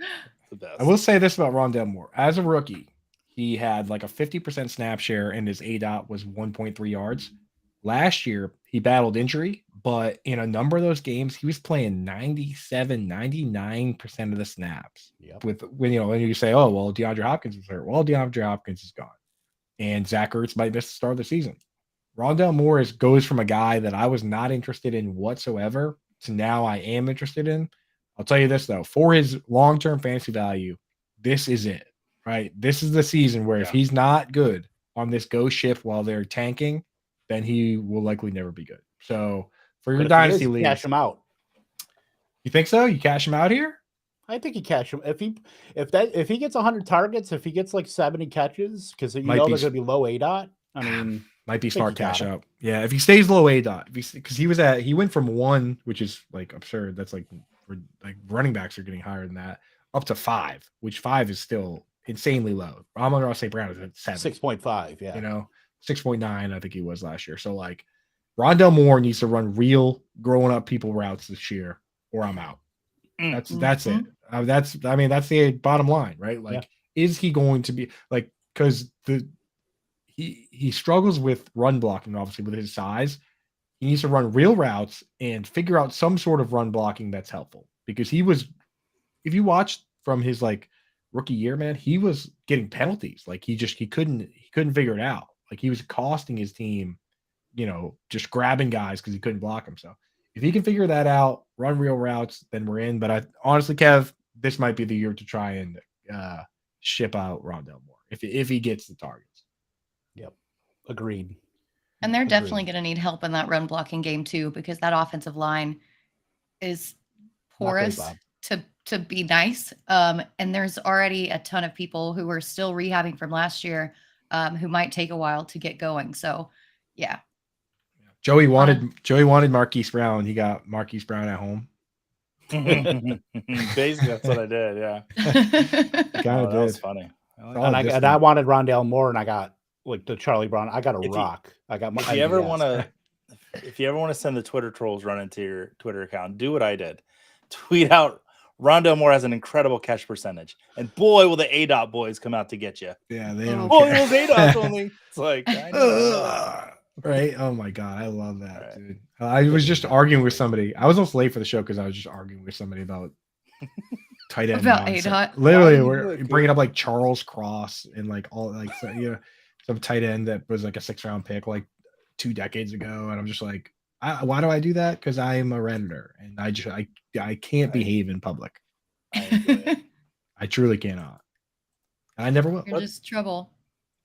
best. I will say this about Rondell Moore. As a rookie, he had like a 50% snap share, and his ADOT was 1.3 yards. Last year, he battled injury, but in a number of those games, he was playing 97, 99% of the snaps. Yep. When you say, oh, well, DeAndre Hopkins is hurt. Well, DeAndre Hopkins is gone. And Zach Ertz might miss the start of the season. Rondell Moore goes from a guy that I was not interested in whatsoever to now I am interested in. I'll tell you this, though. For his long-term fantasy value, this is it, right? This is the season where if he's not good on this go shift while they're tanking, then he will likely never be good. So for your dynasty league, cash him out. You think so? You cash him out here? I think he cash him if he gets 100 targets, if he gets like 70 catches, because they're going to be low ADOT. I mean, might be smart cash out. out. Yeah, if he stays low ADOT, because he went from 1, which is like absurd. That's like running backs are getting higher than that, up to 5, which 5 is still insanely low. Amon-Ra St. Brown is at 7, 6.5. Yeah, 6.9. I think he was last year. So like, Rondell Moore needs to run real growing up people routes this year, or I'm out. That's it. That's the bottom line, right? Like, is he going to be like, because he struggles with run blocking, obviously with his size. He needs to run real routes and figure out some sort of run blocking that's helpful. Because he was, if you watched from his like rookie year, man, he was getting penalties. Like he couldn't figure it out. Like he was costing his team, just grabbing guys because he couldn't block them. So if he can figure that out, run real routes, then we're in. But I honestly, Kev, this might be the year to try and ship out Rondell Moore if he gets the targets. Yep, agreed. And they're definitely going to need help in that run blocking game too, because that offensive line is porous to be nice. And there's already a ton of people who are still rehabbing from last year, who might take a while to get going. So, yeah. Joey wanted Marquise Brown. He got Marquise Brown at home. Basically, that's what I did. Yeah, that was funny. I wanted Rondell Moore, and I got like the Charlie Brown. I got a rock. I got. If you ever want to send the Twitter trolls run into your Twitter account, do what I did. Tweet out Rondell Moore has an incredible catch percentage, and boy, will the ADOT boys come out to get you. Yeah, they don't. Oh, those ADOTs only. It's like I know. Right? Oh my god, I love that, dude. I was just arguing with somebody. I was almost late for the show because I was just arguing with somebody about tight end. About ADOT. Literally, we're bringing up like Charles Cross and like all like some tight end that was like a 6th-round pick like 2 decades ago, and I'm just like, why do I do that? Because I am a Redditor, and I can't behave in public. I truly cannot. I never will. You're just trouble.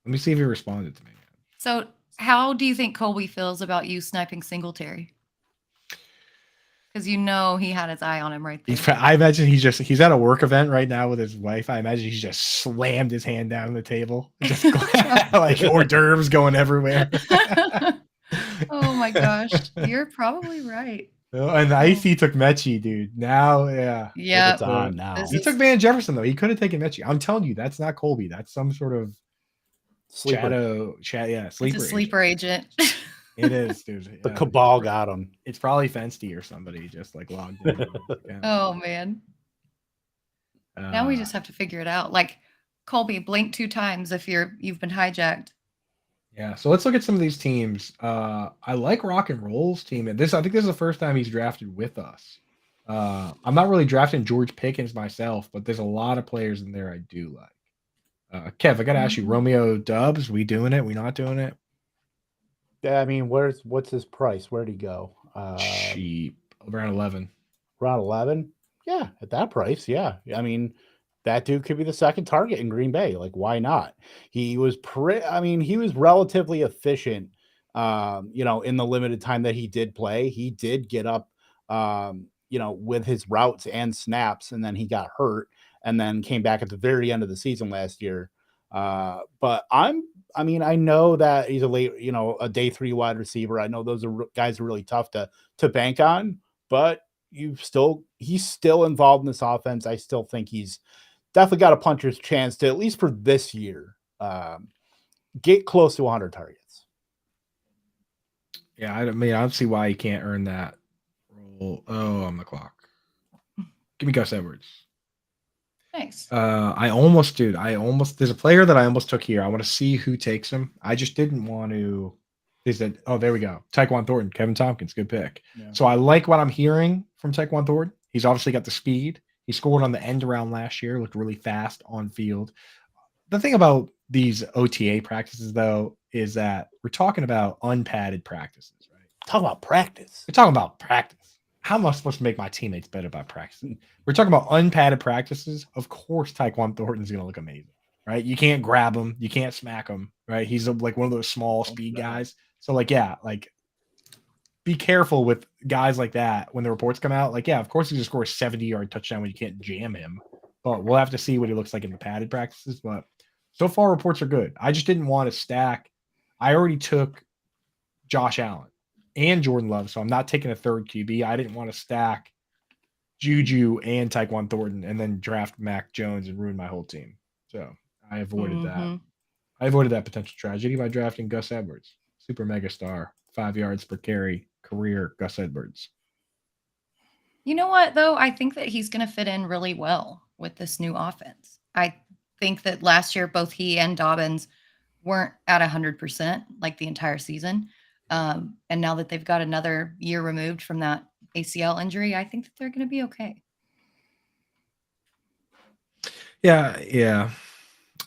Let me see if he responded to me. So, how do you think Colby feels about you sniping Singletary? Because he had his eye on him right there. I imagine he's at a work event right now with his wife. I imagine he's just slammed his hand down on the table, just like hors d'oeuvres going everywhere. Oh my gosh, you're probably right. And the Icy took Mechie, dude. Now, yeah, it's on now. He took Van Jefferson though. He could have taken Mechie. I'm telling you, that's not Colby. That's some sort of sleeper. It's a sleeper agent. It is, dude. The cabal got him. It's probably Fensty or somebody just like logged in. Oh man. Now we just have to figure it out. Like Colby, blink 2 times if you've been hijacked. Yeah, so let's look at some of these teams. I like Rock and Roll's team, and I think this is the first time he's drafted with us. I'm not really drafting George Pickens myself, but there's a lot of players in there I do like. Kev, I gotta ask you, Romeo Dubs, we doing it? We not doing it? Yeah, I mean, what's his price? Where'd he go? Cheap, around 11. Around 11? Yeah, at that price, yeah. I mean, that dude could be the second target in Green Bay. Like, why not? He was he was relatively efficient, in the limited time that he did play. He did get up, with his routes and snaps, and then he got hurt and then came back at the very end of the season last year. But I know that he's a day 3 wide receiver. I know those guys are really tough to bank on, but he's still involved in this offense. I still think he's definitely got a puncher's chance to, at least for this year, get close to 100 targets. Yeah, I don't see why he can't earn that role. Oh, on the clock. Give me Gus Edwards. Nice. There's a player that I almost took here. I want to see who takes him. I just didn't want to. There we go. Tyquan Thornton, Kevin Tompkins, good pick. Yeah. So I like what I'm hearing from Tyquan Thornton. He's obviously got the speed. He scored on the end around last year, looked really fast on field. The thing about these OTA practices, though, is that we're talking about unpadded practices, right? Talking about practice. We're talking about practice. How am I supposed to make my teammates better by practicing? We're talking about unpadded practices. Of course, Tyquan Thornton's going to look amazing, right? You can't grab him. You can't smack him, right? He's like one of those small speed guys. So, be careful with guys like that when the reports come out. Of course, he's going to score a 70-yard touchdown when you can't jam him. But we'll have to see what he looks like in the padded practices. But so far, reports are good. I just didn't want to stack. I already took Josh Allen and Jordan Love, so I'm not taking a third QB. I didn't want to stack Juju and Tyquan Thornton and then draft Mac Jones and ruin my whole team. So I avoided that. I avoided that potential tragedy by drafting Gus Edwards, super mega star, 5 yards per carry, career Gus Edwards. You know what, though? I think that he's going to fit in really well with this new offense. I think that last year, both he and Dobbins weren't at 100% like the entire season. And now that they've got another year removed from that ACL injury, I think that they're going to be okay. Yeah.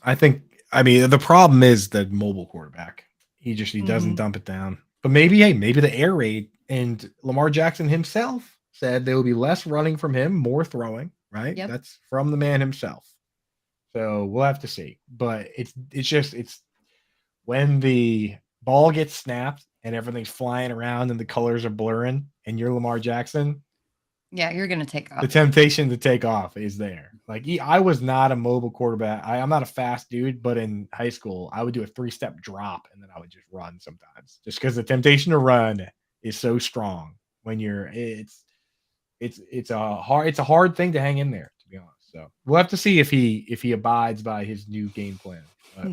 I mean, the problem is the mobile quarterback. He doesn't dump it down. But maybe the air raid, and Lamar Jackson himself said there will be less running from him, more throwing, right? Yep. That's from the man himself. So we'll have to see. But it's when the ball gets snapped and everything's flying around and the colors are blurring and you're Lamar Jackson, Yeah, you're going to take the off. temptation to take off is there. Like I was not a mobile quarterback. I'm not a fast dude, but in high school, I would do a 3-step drop and then I would just run sometimes, just because the temptation to run is so strong when it's a hard thing to hang in there, to be honest. So we'll have to see if he abides by his new game plan. But,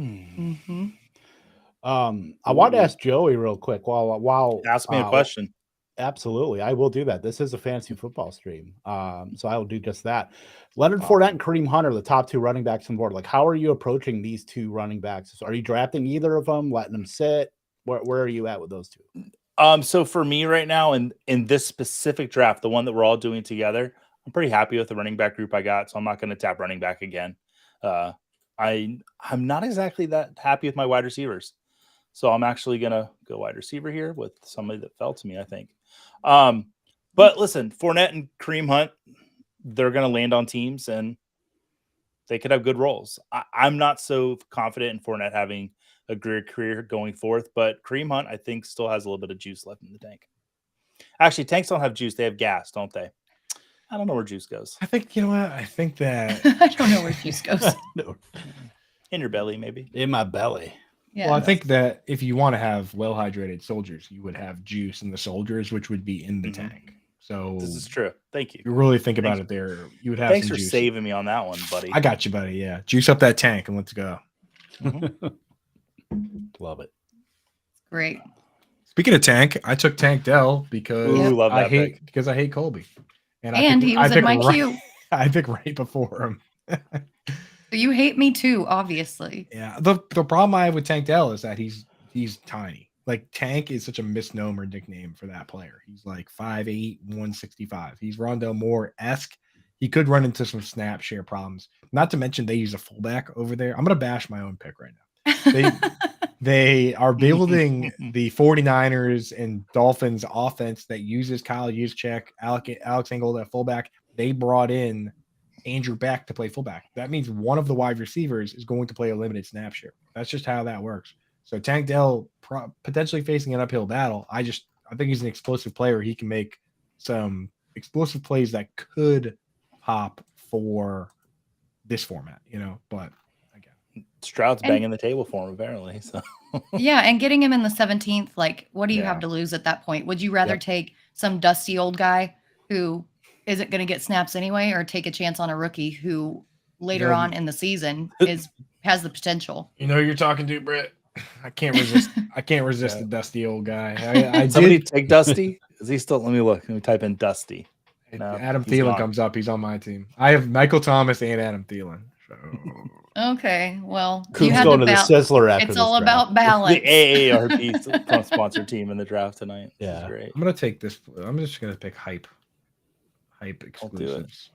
I wanted to ask Joey real quick while Ask me a question. Absolutely, I will do that. This is a fantasy football stream, so I will do just that. Leonard Fournette and Kareem Hunt are the top 2 running backs on board. Like, how are you approaching these 2 running backs? Are you drafting either of them, letting them sit? Where are you at with those 2? So for me right now, in this specific draft, the one that we're all doing together, I'm pretty happy with the running back group I got. So I'm not going to tap running back again. I'm not exactly that happy with my wide receivers. So I'm actually going to go wide receiver here with somebody that fell to me, I think. But listen, Fournette and Kareem Hunt, they're going to land on teams and they could have good roles. I'm not so confident in Fournette having a great career going forth, but Kareem Hunt, I think, still has a little bit of juice left in the tank. Actually, tanks don't have juice. They have gas, don't they? I don't know where juice goes. I think, you know what? I think that I don't know where juice goes. In your belly, maybe. In my belly. Yeah. Well, I think that if you want to have well-hydrated soldiers, you would have juice in the soldiers, which would be in the tank. So this is true. Thank you. You really think about it there. You would have Thanks some for juice. saving me on that one, buddy. I got you, buddy. Yeah. Juice up that tank and let's go. Love it. Great. Speaking of tank, I took Tank Dell because love that pick. because I hate Colby. And he was in my queue. I picked right before him. So you hate me too, obviously. Yeah. The problem I have with Tank Dell is that he's tiny. Like, Tank is such a misnomer nickname for that player. He's like 5'8", 165. He's Rondell Moore-esque. He could run into some snap share problems. Not to mention they use a fullback over there. I'm going to bash my own pick right now. They are building the 49ers and Dolphins offense that uses Kyle Juszczyk, Alex Ingold at fullback. They brought in Andrew Beck to play fullback. That means one of the wide receivers is going to play a limited snap share. That's just how that works. So Tank Dell potentially facing an uphill battle. I think he's an explosive player. He can make some explosive plays that could pop for this format, but again, Stroud's banging the table for him apparently. So yeah, and getting him in the 17th, like, what do you have to lose at that point? Would you rather take some dusty old guy who isn't going to get snaps anyway, or take a chance on a rookie who later on in the season has the potential? You know who you're talking to, Brett. I can't resist. I can't resist the dusty old guy. Somebody take Dusty. Is he still? Let me look. Let me type in Dusty. No, Adam Thielen comes up. He's on my team. I have Michael Thomas and Adam Thielen. So. Okay, well, Coop's going to the Sizzler after it's this all draft. about balance. The AARP sponsor team in the draft tonight. Yeah, great. I'm gonna take this. I'm just gonna pick hype exclusives.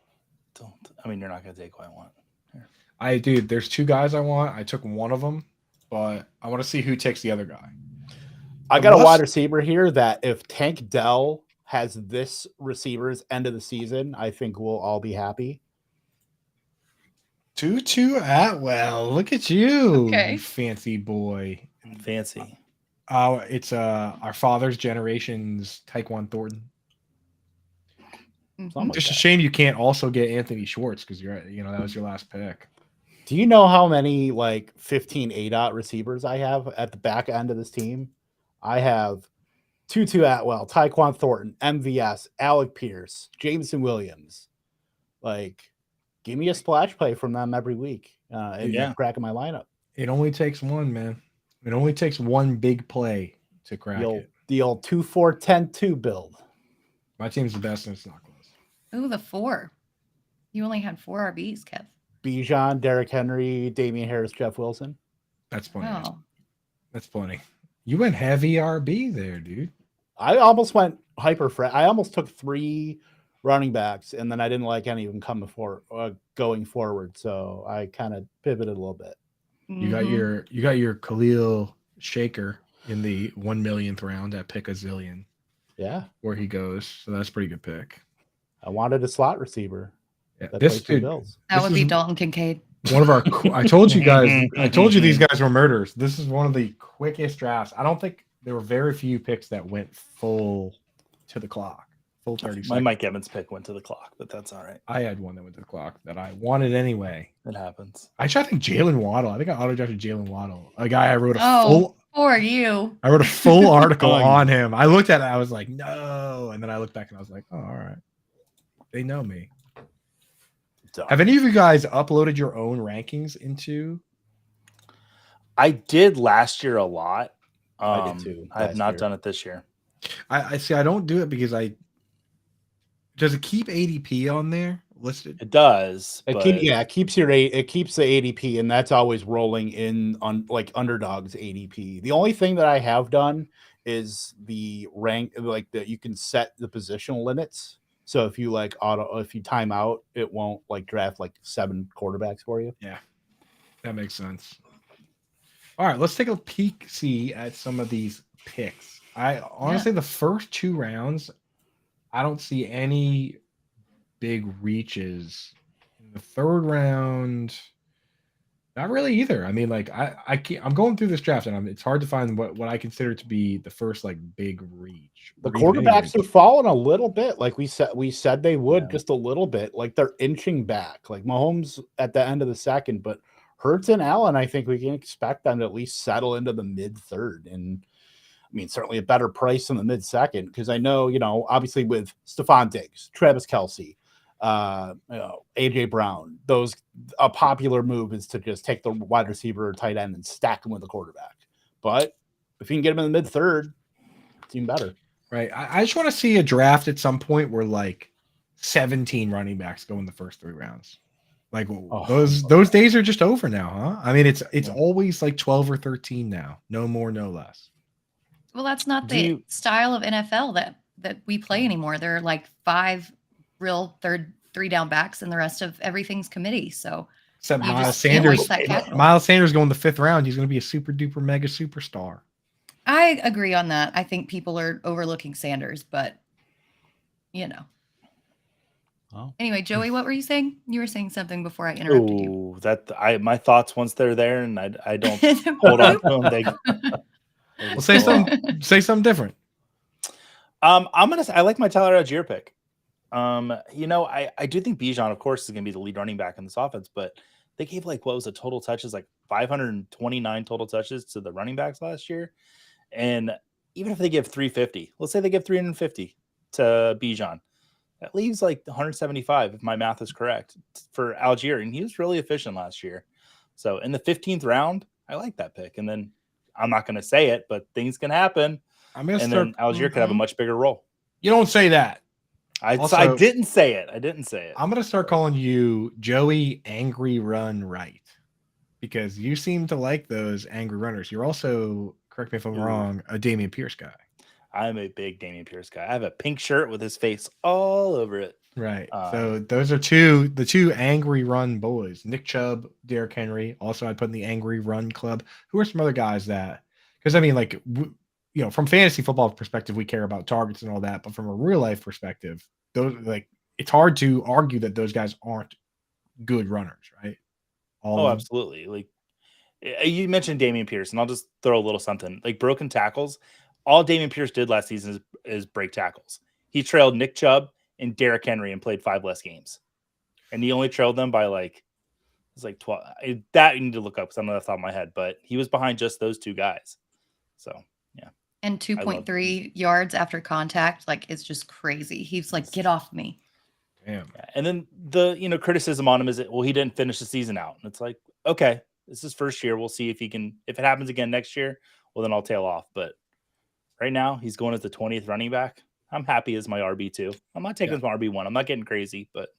Don't. I mean, you're not gonna take who I want. Here. There's 2 guys I want. I took one of them, but I want to see who takes the other guy. I got a wide receiver here that if Tank Dell has this receiver's end of the season, I think we'll all be happy. Tutu Atwell. Look at you, Okay. fancy boy. Fancy. It's our father's generation's Tyquan Thornton. Just a shame you can't also get Anthony Schwartz because that was your last pick. Do you know how many 15 ADOT receivers I have at the back end of this team? I have Tutu Atwell, Tyquan Thornton, MVS, Alec Pierce, Jameson Williams. Give me a splash play from them every week. And cracking my lineup. It only takes one, man. It only takes one big play to crack it. The old 2-4-10-2 build. My team's the best, and it's not close. Ooh, the 4. You only had 4 RBs, Kev. Bijan, Derrick Henry, Damian Harris, Jeff Wilson. That's plenty. Wow. That's plenty. You went heavy RB there, dude. I almost went hyper fresh. I almost took 3 running backs, and then I didn't like any of them going forward. So I kind of pivoted a little bit. You got your Khalil Shaker in the 1 millionth round at pick a zillion. Yeah, where he goes. So that's a pretty good pick. I wanted a slot receiver. Yeah, That this plays for the dude, Bills. That would be Dalton Kincaid. one of our. I told you guys. I told you these guys were murderers. This is one of the quickest drafts. I don't think there were very few picks that went full to the clock, full 30 seconds. My Mike Evans pick went to the clock, but that's all right. I had one that went to the clock that I wanted anyway. It happens. Actually, I think Jalen Waddle. I think I auto drafted Jalen Waddle, a guy I wrote a Oh, for you. I wrote a full article Oh, on him. I looked at it. I was like, no. And then I looked back and I was like, oh, all right. They know me. Have any of you guys uploaded your own rankings into? I did last year a lot. I did too. I have not done it this year. I see. I don't do it because does it keep ADP on there listed? It does. It keeps the ADP, and that's always rolling in on like Underdog's ADP. The only thing that I have done is the rank, like that you can set the positional limits. So if you if you time out, it won't like draft like 7 quarterbacks for you. Yeah, that makes sense. All right, let's take a peek, see at some of these picks. I honestly, the first 2 rounds, I don't see any big reaches. In the 3rd round, not really either. I mean, like I'm going through this draft and it's hard to find what I consider to be the first like big reach. The quarterbacks have fallen a little bit, like we said they would, just a little bit. Like they're inching back. Like Mahomes at the end of the 2nd, but Hurts and Allen, I think we can expect them to at least settle into the mid-3rd, and I mean certainly a better price in the mid-2nd because I know obviously with Stephon Diggs, Travis Kelce, AJ Brown, a popular move is to just take the wide receiver or tight end and stack them with the quarterback. But if you can get them in the mid-3rd, it's even better. Right. I just want to see a draft at some point where like 17 running backs go in the first 3 rounds. Like those days are just over now, huh? I mean, it's always like 12 or 13 now. No more, no less. Well, that's not the style of NFL that we play anymore. There are like 5 real 3 down backs, and the rest of everything's committee. So except Miles Sanders. Miles Sanders going the 5th round. He's going to be a super duper mega superstar. I agree on that. I think people are overlooking Sanders, but Oh. Anyway, Joey, what were you saying? You were saying something before I interrupted you. My thoughts once they're there, and I don't hold on to them. Well, say something different. I like my Tyler Algier pick. I do think Bijan, of course, is going to be the lead running back in this offense, but they gave what was the total touches, like 529 total touches to the running backs last year. And even if they give 350, let's say they give 350 to Bijan, that leaves like 175, if my math is correct, for Algier. And he was really efficient last year. So in the 15th round, I like that pick. And then I'm not going to say it, but things can happen. Then Algier could have a much bigger role. You don't say that. I didn't say it. I'm going to start calling you Joey Angry Run Wright because you seem to like those angry runners. You're also, correct me if I'm wrong, a Dameon Pierce guy. I'm a big Dameon Pierce guy. I have a pink shirt with his face all over it. Right. So those are the 2 angry run boys. Nick Chubb, Derrick Henry. Also, I'd put in the angry run club. Who are some other guys that? Because I mean, like, from fantasy football perspective, we care about targets and all that, but from a real life perspective, those it's hard to argue that those guys aren't good runners, right? Absolutely. Like you mentioned Dameon Pierce, and I'll just throw a little something like broken tackles. All Dameon Pierce did last season is break tackles. He trailed Nick Chubb and Derrick Henry and played 5 less games. And he only trailed them by 12. That you need to look up because I'm not off the top of my head, but he was behind just those 2 guys. So, yeah. And 2.3 yards after contact, it's just crazy. He's like, get off me. Damn. Yeah. And then the criticism on him is he didn't finish the season out. And it's like, okay, this is first year. We'll see if it happens again next year, well, then I'll tail off. But right now, he's going as the 20th running back. I'm happy as my RB2. I'm not taking as my RB1. I'm not getting crazy, but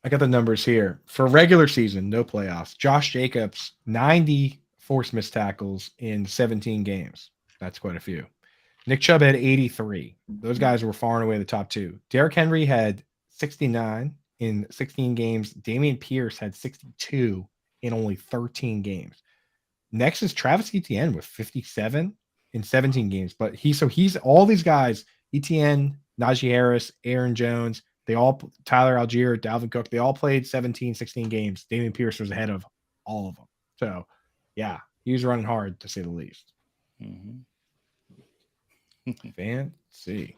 I got the numbers here. For regular season, no playoffs, Josh Jacobs, 90 forced missed tackles in 17 games. That's quite a few. Nick Chubb had 83. Those guys were far and away the top two. Derrick Henry had 69 in 16 games. Damian Pierce had 62 in only 13 games. Next is Travis Etienne with 57 in 17 games. But he's all these guys, Etienne, Najee Harris, Aaron Jones, Tyler Algier, Dalvin Cook, they all played 17, 16 games. Damian Pierce was ahead of all of them. So yeah, he was running hard to say the least. Mm-hmm. Fancy.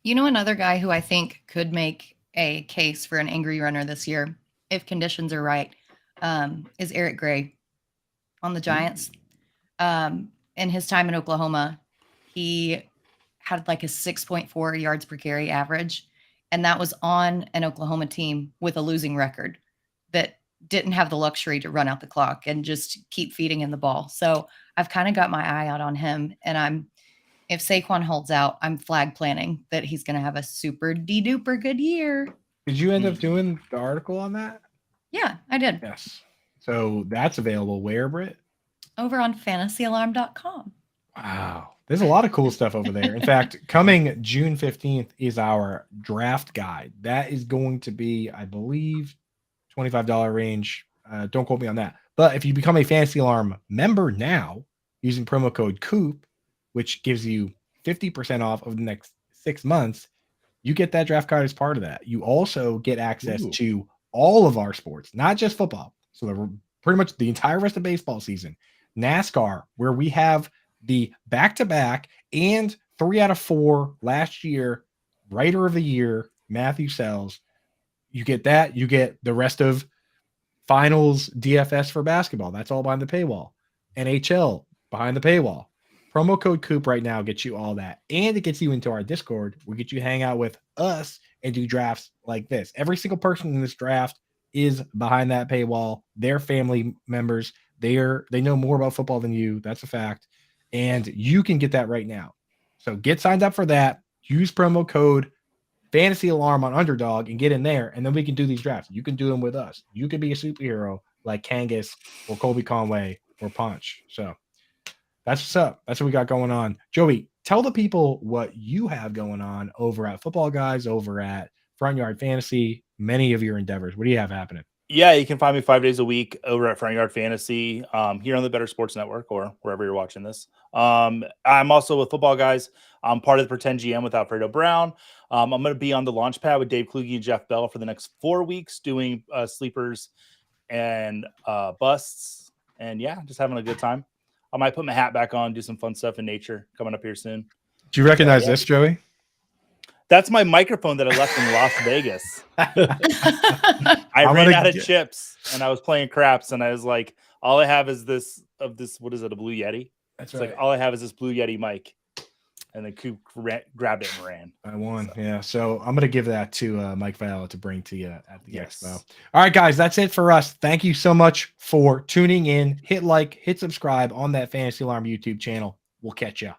You know, another guy who I think could make a case for an angry runner this year, if conditions are right, is Eric Gray on the Giants. In his time in Oklahoma, he had like a 6.4 yards per carry average. And that was on an Oklahoma team with a losing record that didn't have the luxury to run out the clock and just keep feeding him the ball. So I've kind of got my eye out on him. And if Saquon holds out, I'm flag planning that he's going to have a super duper good year. Did you end up doing the article on that? Yeah, I did. Yes. So that's available where, Britt? Over on fantasyalarm.com. Wow. There's a lot of cool stuff over there. In fact, coming June 15th is our draft guide. That is going to be, I believe, $25 range. Don't quote me on that. But if you become a Fantasy Alarm member now using promo code COOP, which gives you 50% off of the next 6 months, you get that draft card as part of that. You also get access to all of our sports, not just football. So pretty much the entire rest of baseball season. NASCAR, where we have the back-to-back and 3 out of 4 last year, Writer of the Year, Matthew Sells. You get that. You get the rest of finals DFS for basketball. That's all behind the paywall. NHL, behind the paywall. Promo code COOP right now gets you all that. And it gets you into our Discord. We get you to hang out with us and do drafts like this. Every single person in this draft is behind that paywall. They're family members. They know more about football than you. That's a fact. And you can get that right now. So get signed up for that. Use promo code Fantasy Alarm on Underdog and get in there. And then we can do these drafts. You can do them with us. You can be a superhero like Kangas or Colby Conway or Punch. So that's what's up. That's what we got going on. Joey, tell the people what you have going on over at Football Guys, over at Front Yard Fantasy, many of your endeavors. What do you have happening? Yeah, you can find me 5 days a week over at Front Yard Fantasy here on the Better Sports Network or wherever you're watching this. I'm also with Football Guys. I'm part of the Pretend GM with Alfredo Brown. I'm going to be on the launch pad with Dave Kluge and Jeff Bell for the next 4 weeks doing sleepers and busts. And yeah, just having a good time. I might put my hat back on, do some fun stuff in nature coming up here soon. Do you recognize this, Joey? That's my microphone that I left in Las Vegas. I ran out of chips and I was playing craps and I was like, all I have is this, what is it, a Blue Yeti? That's right. like, all I have is this Blue Yeti mic. And then Coop grabbed it and ran. I won. So. Yeah. So I'm going to give that to Mike Viola to bring to you at the expo. All right, guys, that's it for us. Thank you so much for tuning in. Hit like, hit subscribe on that Fantasy Alarm YouTube channel. We'll catch you